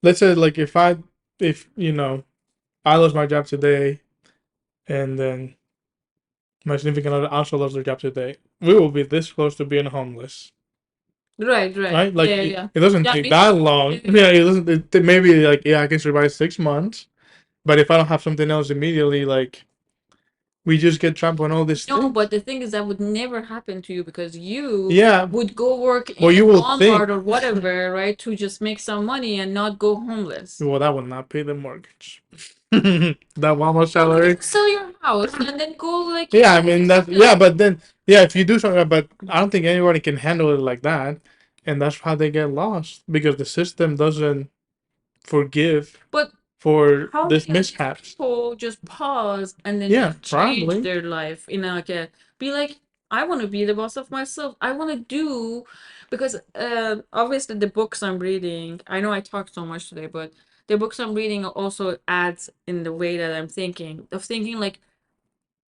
S1: let's say like if I lost my job today, and then my significant other also lost their job today, we will be this close to being homeless,
S2: Right, right.
S1: right? Like
S2: Yeah, yeah.
S1: it doesn't
S2: Yeah,
S1: take
S2: me too.
S1: that
S2: Yeah,
S1: long.
S2: yeah.
S1: Yeah, it doesn't. Maybe like yeah, I can survive 6 months, but if I don't have something else immediately, like we just get trapped on all these
S2: No,
S1: things.
S2: but the thing is that would never happen to you because you
S1: Yeah,
S2: would go work
S1: well,
S2: in
S1: you will
S2: Walmart
S1: think,
S2: or whatever, right, to just make some money and not go homeless.
S1: well, that will not pay the mortgage. That Walmart
S2: No, but
S1: salary.
S2: then sell your house and then go like,
S1: Yeah, I mean that's
S2: something like,
S1: yeah, but then yeah, if you do something, but I don't think anybody can handle it like that, and that's how they get lost because the system doesn't forgive
S2: but
S1: for
S2: how
S1: this
S2: many of these
S1: mishaps.
S2: people just pause and then
S1: Yeah,
S2: just change
S1: probably.
S2: their life in like a, be like, I want to be the boss of myself. I want to do, because obviously the books I'm reading, I know I talked so much today, but the books I'm reading also adds in the way that I'm thinking, of thinking like,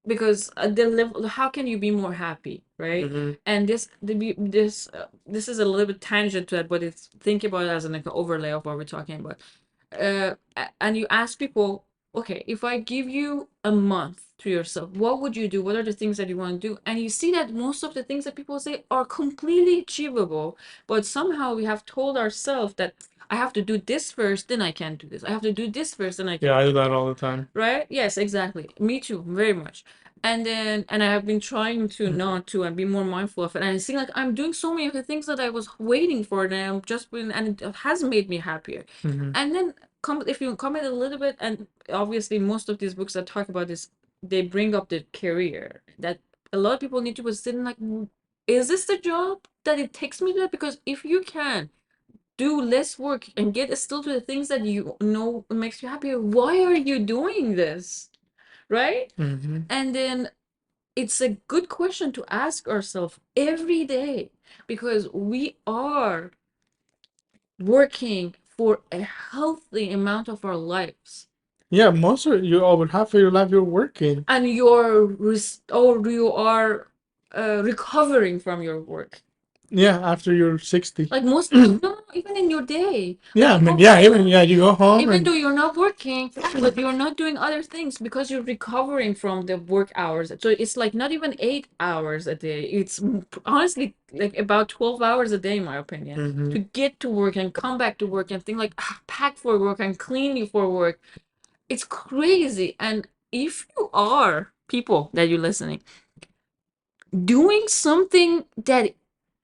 S2: because the level, how can you be more happy, right?
S1: Hmm.
S2: And this is a little bit tangent to that, but it's, think about it as an like an overlay of what we're talking about. And you ask people, okay, if I give you a month to yourself, what would you do? What are the things that you want to do? And you see that most of the things that people say are completely achievable, but somehow we have told ourselves that I have to do this first, then I can do this. I have to do this first, then I can.
S1: Yeah, I do that all the time.
S2: Right? Yes, exactly. Me too, very much. And I have been trying to not to and be more mindful of it. And I see like I'm doing so many of the things that I was waiting for, and I'm just been, and it has made me happier.
S1: Mm-hmm.
S2: And then come if you comment a little bit, and obviously most of these books that talk about this, they bring up the career that a lot of people need to be sitting like, is this the job that it takes me there? Because if you can do less work and get still to the things that you know makes you happier, why are you doing this? Right?
S1: Mm-hmm.
S2: And then it's a good question to ask ourselves every day, because we are working for a healthy amount of our lives,
S1: Yeah, most of you over half of your life you're working.
S2: and you are recovering from your work.
S1: Yeah, after you're 60.
S2: Like most, no, even in your day.
S1: Yeah, I
S2: Like,
S1: mean, yeah, even you go home
S2: even though
S1: and
S2: you're not working, but you're not doing other things because you're recovering from the work hours. So it's like not even 8 hours a day. It's honestly like about 12 hours a day, in my opinion,
S1: mm-hmm.
S2: to get to work and come back to work and think like, pack for work and clean for work. It's crazy. And if you are people that you're listening, doing something that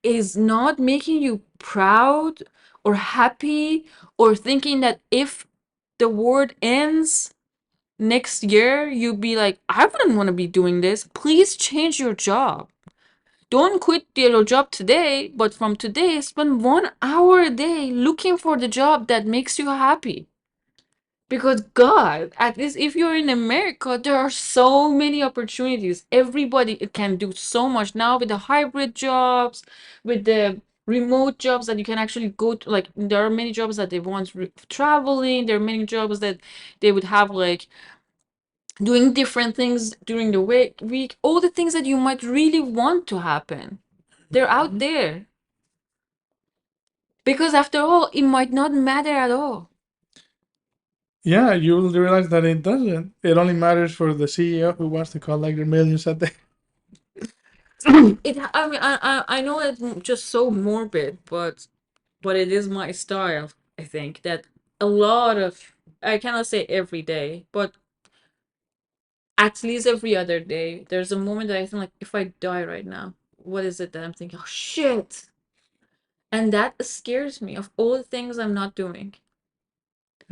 S2: is not making you proud or happy, or thinking that if the world ends next year, you'd be like, I wouldn't want to be doing this. Please change your job. Don't quit your job today, but from today, spend 1 hour a day looking for the job that makes you happy. Because God, at least if you're in America, there are so many opportunities. Everybody can do so much now with the hybrid jobs, with the remote jobs that you can actually go to. Like there are many jobs that they want traveling. There are many jobs that they would have like doing different things during the week. All the things that you might really want to happen, they're out there. Because after all, it might not matter at all.
S1: Yeah, you'll realize that it doesn't. It only matters for the CEO who wants to collect their millions a day.
S2: I mean, I know it's just so morbid, but it is my style. I think that a lot of, I cannot say every day, but at least every other day, there's a moment that I think like, if I die right now, what is it that I'm thinking? Oh shit! And that scares me of all the things I'm not doing.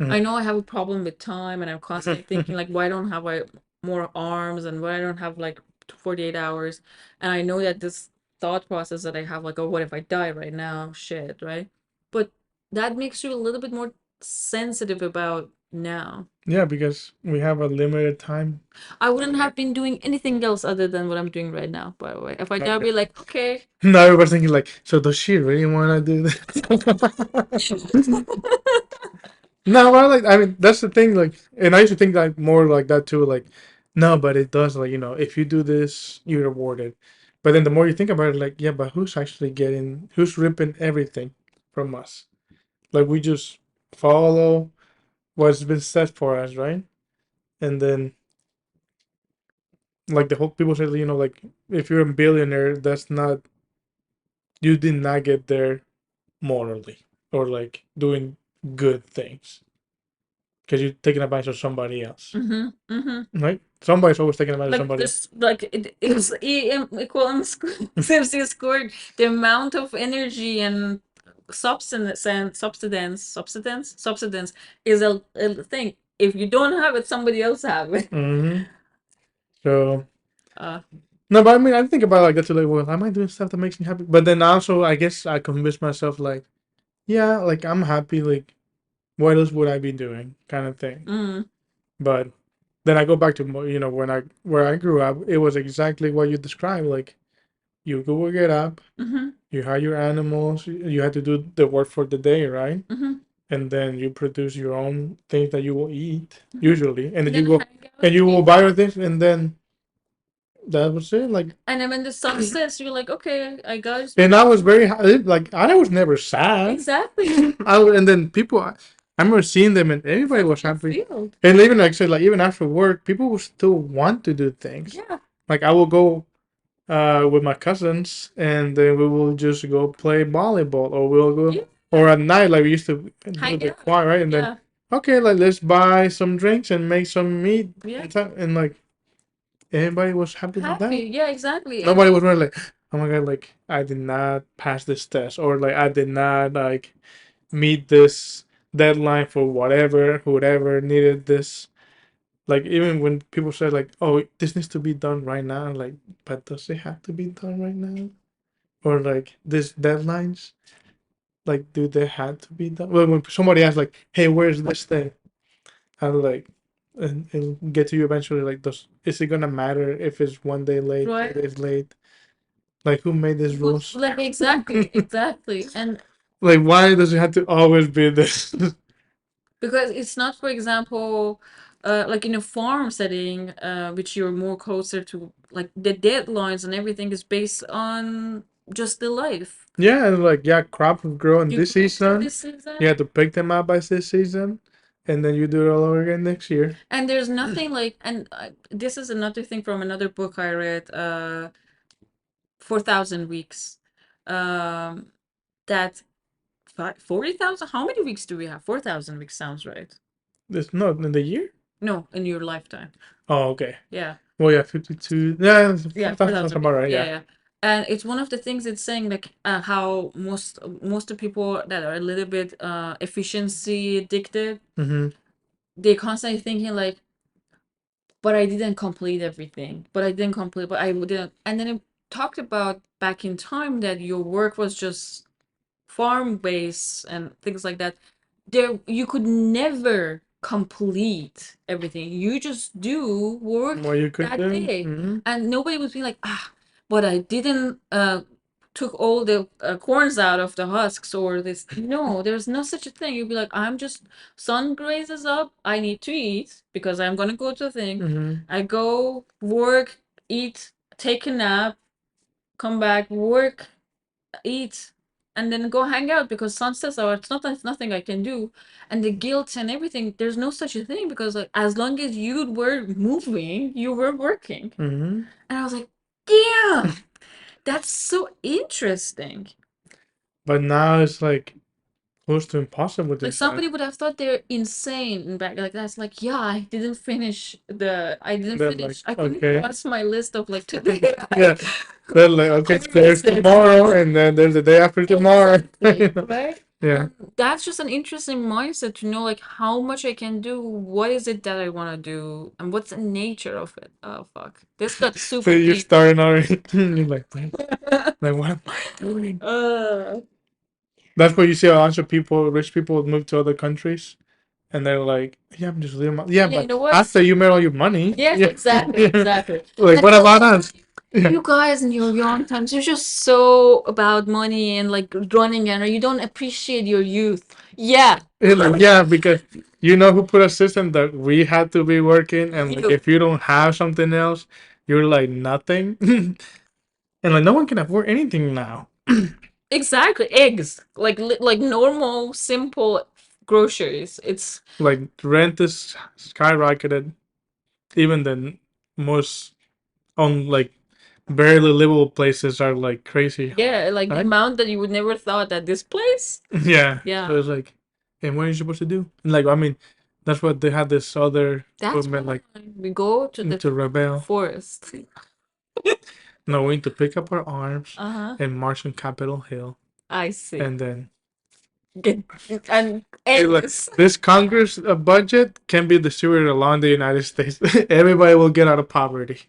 S2: I know I have a problem with time, and I'm constantly thinking like, why don't have I more arms, and why I don't have like 48 hours? And I know that this thought process that I have, like, oh, what if I die right now? Shit, right? But that makes you a little bit more sensitive about now.
S1: Yeah, because we have a limited time.
S2: I wouldn't have been doing anything else other than what I'm doing right now, by the way. If I die, I'd be like, okay.
S1: Now everybody's thinking like, so does she really want to do this? No, well, like I mean, that's the thing. Like, and I used to think like more like that too. Like, no, but it does. Like, if you do this, you're rewarded. But then the more you think about it, like, yeah, but who's actually getting? Who's ripping everything from us? Like, we just follow what's been set for us, right? And then, like the whole people say, like if you're a billionaire, that's not you did not get there morally or like doing good things because you're taking advantage of somebody else. Right? Somebody's always taking advantage of
S2: Like
S1: somebody else.
S2: this, like it's E equal MC squared. The amount of energy and substance is a thing. If you don't have it, somebody else have it.
S1: Mm-hmm. So
S2: Uh,
S1: no, but I mean, I think about it like that too. Like, well, am I doing stuff that makes me happy? But then also, I guess I convince myself like, yeah, like I'm happy. Like, what else would I be doing? Kind of thing.
S2: mm,
S1: But then I go back to where I grew up. It was exactly what you described. Like, you go get up, you have your animals, you had to do the work for the day, right? And then you produce your own things that you will eat usually, and then you go and you will buy your things, and then that was it. Like,
S2: and then when the sun sets, you're like, okay, I got.
S1: and I was very like I was never sad.
S2: Exactly.
S1: And then people, I remember seeing them and everybody was happy. And even like I said, like even after work, people will still want to do things.
S2: Yeah.
S1: Like I will go with my cousins and then we will just go play volleyball or we'll go
S2: Yeah.
S1: or at night like we used to do
S2: Hang
S1: the
S2: out.
S1: choir, right? And then
S2: Yeah.
S1: okay, like let's buy some drinks and make some meat
S2: Yeah.
S1: and like everybody was happy with that.
S2: Happy. Yeah, exactly.
S1: Nobody was really like, oh my god, like I did not pass this test or like I did not like meet this deadline for whoever needed this. Like even when people say like, oh, this needs to be done right now, like, but does it have to be done right now? Or like these deadlines, like, do they have to be done? Well, when somebody asks like, hey, where's this thing? I'm like, and get to you eventually. Like, is it gonna matter if it's 1 day late,
S2: Right.
S1: 2 days late? Like, who made these rules?
S2: Like exactly. And
S1: Like, why does it have to always be this?
S2: because it's not, for example, like in a farm setting, which you're more closer to, like the deadlines and everything is based on just the life.
S1: Yeah, and like yeah, crops grow in
S2: You
S1: this
S2: grow
S1: season.
S2: this season,
S1: You have to pick them up by this season, and then you do it all over again next year.
S2: and there's nothing like, and this is another thing from another book I read, 4,000 weeks, that 40,000. How many weeks do we have? 4,000 weeks sounds right.
S1: It's not in the year.
S2: No, in your lifetime.
S1: Oh, okay.
S2: Yeah.
S1: Well, yeah, 52. Yeah,
S2: Yeah,
S1: that sounds about right.
S2: yeah,
S1: Yeah.
S2: yeah. And it's one of the things it's saying, like how most of people that are a little bit efficiency addicted,
S1: Mm-hmm.
S2: they're constantly thinking like, but I didn't complete everything. But I didn't complete, but I didn't. And then it talked about back in time that your work was just farm based and things like that. There you could never complete everything. You just do work
S1: What you could
S2: that
S1: do.
S2: day.
S1: Mm-hmm.
S2: And nobody would be like, but I didn't took all the corns out of the husks or this. No, there's no such a thing. You'd be like, I'm just, sun grazes up, I need to eat because I'm gonna go to a thing.
S1: Mm-hmm.
S2: I go work, eat, take a nap, come back, work, eat, and then go hang out because sun sets out. It's not, there's nothing I can do. And the guilt and everything, there's no such a thing because like as long as you were moving, you were working.
S1: Mm-hmm.
S2: And I was like, damn, that's so interesting.
S1: But now it's like close to impossible to
S2: Like
S1: do
S2: somebody would have thought they're insane and back like that's like, yeah, I didn't finish I didn't
S1: They're like,
S2: finish. I couldn't
S1: okay.
S2: cross my list of like today.
S1: Yeah. They're like, okay,
S2: I
S1: there's
S2: missed it.
S1: tomorrow, and then there's the day after tomorrow.
S2: Exactly, right?
S1: Yeah.
S2: And that's just an interesting mindset to know like how much I can do, what is it that I want to do, and what's the nature of it. Oh fuck. This got
S1: So
S2: super
S1: you're
S2: deep.
S1: starting already. You're like, what am I doing? That's where you see a bunch of people, rich people, move to other countries, and they're like, "Yeah, I'm just living my yeah."
S2: Yeah, you
S1: But
S2: know what?
S1: after you made all your money,
S2: Yes,
S1: yeah,
S2: exactly, exactly.
S1: like,
S2: And
S1: what about us? Yeah,
S2: you guys in your young times, you're just so about money and like running, and you don't appreciate your youth. Yeah,
S1: it's like, yeah, because you know who put a system that we had to be working, and like
S2: you.
S1: if you don't have something else, you're like nothing, and like no one can afford anything now.
S2: Exactly. Eggs. Like like normal, simple groceries. It's
S1: Like rent is skyrocketed, even the most on like barely livable places are like crazy.
S2: yeah, like the
S1: Right?
S2: amount that you would never thought that this place.
S1: Yeah.
S2: Yeah.
S1: So it's like, and what are you supposed to do? And like, I mean, that's what they had this other
S2: That's
S1: movement like
S2: why we go to the
S1: to rebel.
S2: forest.
S1: No, we need to pick up our arms
S2: Uh-huh.
S1: and march on Capitol Hill,
S2: I see.
S1: and then
S2: Get, and
S1: hey, look,
S2: eggs.
S1: this Congress budget can be distributed along the United States. Everybody will get out of poverty.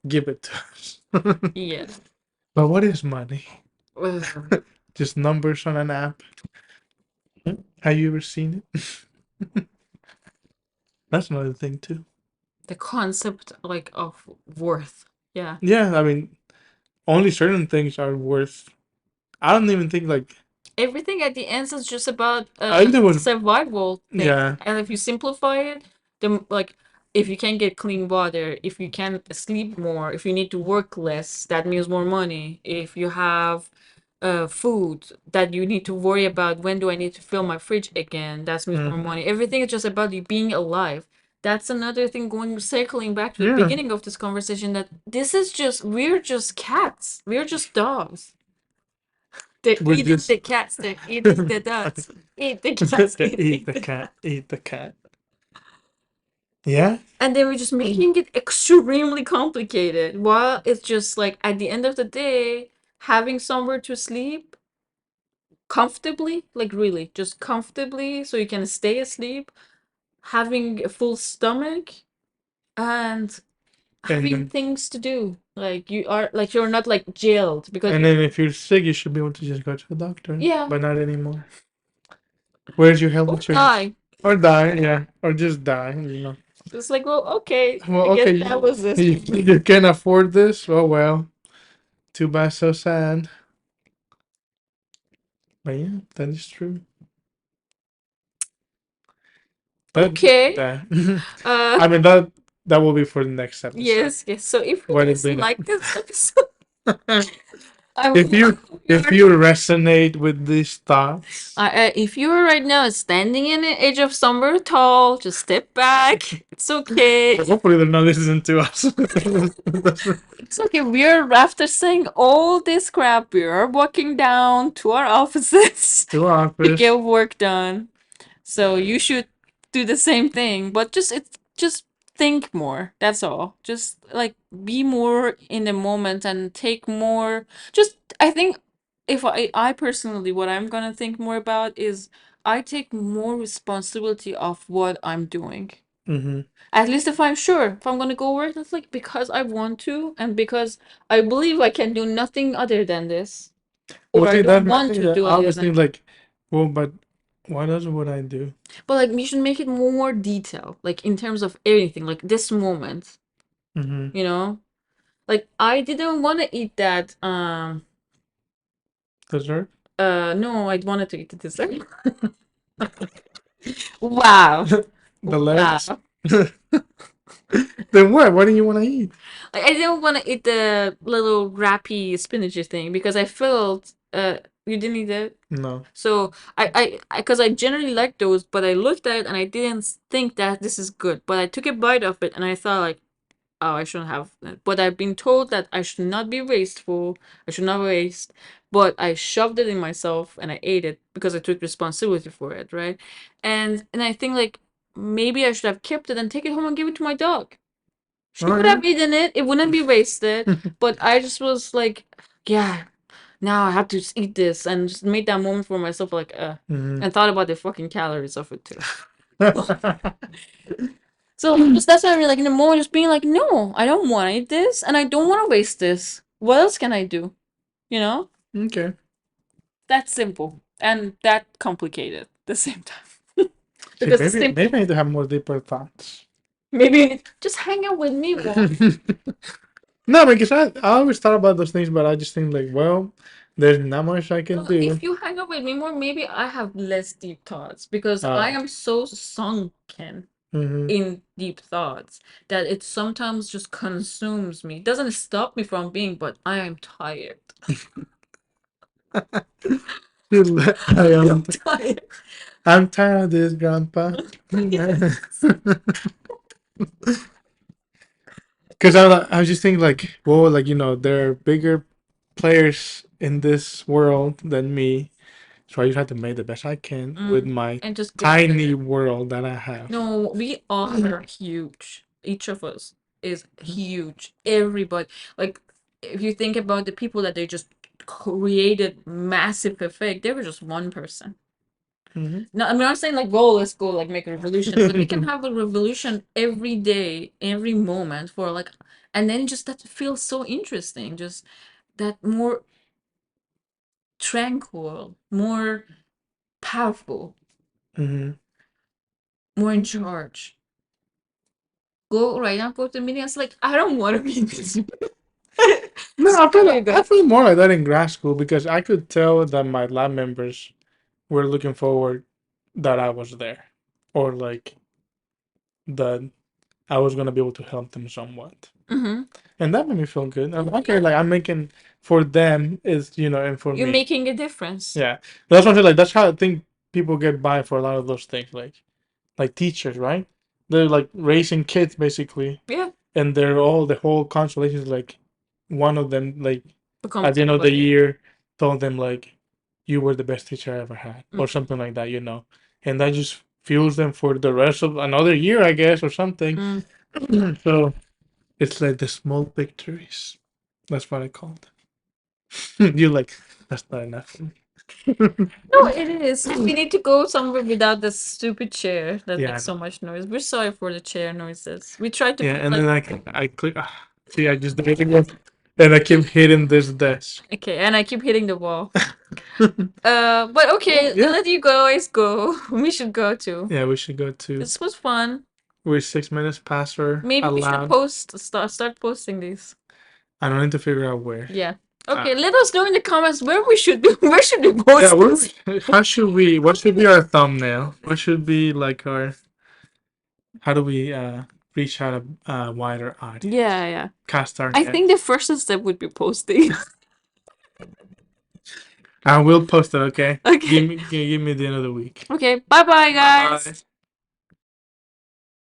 S1: Give it to us.
S2: Yeah.
S1: But what is money?
S2: Ugh.
S1: Just numbers on an app. Have you ever seen it? That's another thing too.
S2: The concept like of worth. Yeah.
S1: Yeah, I mean, only certain things are worth. I don't even think like
S2: Everything at the end is just about
S1: I think there was
S2: survival thing.
S1: yeah.
S2: And if you simplify it, the like if you can get clean water, if you can sleep more, if you need to work less, that means more money. If you have food that you need to worry about. When do I need to fill my fridge again? That's means more money. Everything is just about you being alive. That's another thing, going circling back to the
S1: Yeah.
S2: beginning of this conversation, that this is just, we're just cats. We're just dogs. They're
S1: We're
S2: eating
S1: just
S2: the cats, they're eating the dogs. Eat the cats,
S1: eat the
S2: the
S1: cat, eat the cat. Yeah.
S2: and they were just making it extremely complicated, while it's just like, at the end of the day, having somewhere to sleep comfortably, like really just comfortably, so you can stay asleep, having a full stomach, and having
S1: And
S2: things to do, like you are, like you're not like jailed, because
S1: and then if you're sick, you should be able to just go to the doctor.
S2: yeah,
S1: But not anymore. Where's your health
S2: or
S1: insurance?
S2: die.
S1: Or die, yeah. Or just die, you know.
S2: It's like, well, okay,
S1: Well,
S2: I guess
S1: okay,
S2: that was this.
S1: you can't afford this? Oh well. Too bad, so sad. But yeah, that is true. But
S2: Okay.
S1: that
S2: Uh,
S1: I mean that will be for the next episode.
S2: yes, yes. So if you
S1: What it
S2: guys
S1: be
S2: like this episode, I
S1: if
S2: will.
S1: you resonate with these thoughts,
S2: If you are right now standing in the edge of somewhere tall, just step back. It's okay.
S1: hopefully they're not listening to us.
S2: It's okay. We're, after saying all this crap, we are walking down to our offices
S1: To our
S2: to
S1: office.
S2: get work done. So you should do the same thing, but just think more. That's all. Just like be more in the moment and take more. Just, I think, if I personally, what I'm gonna think more about is, I take more responsibility of what I'm doing.
S1: Mm-hmm.
S2: At least if I'm sure, if I'm gonna go work, that's like because I want to, and because I believe I can do nothing other than this,
S1: Well,
S2: or I
S1: see
S2: don't
S1: that
S2: want to do
S1: I
S2: other
S1: was
S2: than.
S1: thinking like, well, but what else would I do?
S2: But like, we should make it more detailed, like in terms of everything, like this moment,
S1: Mm-hmm.
S2: you know? Like, I didn't want to eat that.
S1: Dessert?
S2: No, I wanted to eat the dessert. Wow.
S1: The
S2: Wow.
S1: legs? Then what? What do you want to eat?
S2: Like, I didn't want to eat the little wrappy spinachy thing because I felt you didn't eat it.
S1: No.
S2: So because I generally like those, but I looked at it and I didn't think that this is good. But I took a bite of it and I thought like, oh, I shouldn't have that. But I've been told that I should not be wasteful. I should not waste. But I shoved it in myself and I ate it because I took responsibility for it, right? And I think like, maybe I should have kept it and take it home and give it to my dog. She
S1: Oh
S2: would
S1: yeah.
S2: have eaten it. It wouldn't be wasted. But I just was like, yeah, now I have to just eat this, and just made that moment for myself, like,
S1: Mm-hmm.
S2: and thought about the fucking calories of it too. So just, that's why I'm like, in the moment, just being like, no, I don't want to eat this, and I don't want to waste this. What else can I do? You know,
S1: Okay.
S2: that's simple and that complicated at the same time.
S1: See,
S2: Because the simple,
S1: maybe I need to have more deeper thoughts.
S2: maybe just hang out with me more.
S1: No, because I always thought about those things, but I just think like, well, there's not much I can
S2: Well,
S1: do.
S2: if you hang out with me more, maybe I have less deep thoughts because I am so sunken
S1: Mm-hmm.
S2: in deep thoughts that it sometimes just consumes me. It doesn't stop me from being, but I am tired.
S1: I
S2: I'm
S1: am.
S2: tired.
S1: I'm tired of this, Grandpa. Because I was just thinking like, well, like there are bigger players in this world than me, so I just have to make the best I can with my
S2: And just go with
S1: tiny
S2: it.
S1: world that I have.
S2: No, we all are huge. Each of us is huge. Everybody, like, if you think about the people that they just created massive effect, they were just one person.
S1: Mm-hmm.
S2: No, I'm not saying like, whoa, let's go like make a revolution, but we can have a revolution every day, every moment for like, and then just that feels so interesting. Just that more tranquil, more powerful,
S1: Mm-hmm.
S2: more in charge. Go right now, go to the meeting. It's like, I don't want to be in this.
S1: No,
S2: There you
S1: I
S2: go.
S1: feel more like that in grad school because I could tell that my lab members were looking forward that I was there, or like that I was gonna be able to help them somewhat,
S2: Mm-hmm.
S1: and that made me feel good. I'm okay, like I'm making for them is and for
S2: You're
S1: me.
S2: making a difference.
S1: Yeah, that's what I'm saying. Like that's how I think people get by for a lot of those things. Like teachers, right? They're like raising kids basically,
S2: Yeah.
S1: and the whole constellation is like one of them like
S2: Become
S1: at the end of the
S2: somebody.
S1: year told them like you were the best teacher I ever had or
S2: Mm.
S1: something like that, and that just fuels them for the rest of another year, I guess, or something.
S2: Mm.
S1: So it's like the small victories. That's what I called. You like that's not enough.
S2: No, it is. We need to go somewhere without this stupid chair that
S1: Yeah, I
S2: makes so
S1: know.
S2: much noise. We're sorry for the chair noises. We tried to
S1: Yeah,
S2: put
S1: and
S2: like
S1: then I click. See, I just did it again, and I keep hitting this desk.
S2: okay, and I keep hitting the wall. But okay,
S1: Yeah.
S2: let you guys go. We should go too.
S1: Yeah, we should go to.
S2: This was fun.
S1: We're 6 minutes past or
S2: Maybe we should
S1: allowed.
S2: start posting these.
S1: I don't need to figure out where.
S2: Yeah. Okay, let us know in the comments where we should be. Where should we post
S1: Yeah,
S2: this?
S1: how should we? What should be our thumbnail? What should be like our? How do we reach out a wider audience?
S2: Yeah.
S1: Cast our
S2: I
S1: net.
S2: think the first step would be posting.
S1: I will post it. Okay.
S2: Okay.
S1: Give me the end of the week.
S2: Okay. Bye bye, guys.
S1: Bye.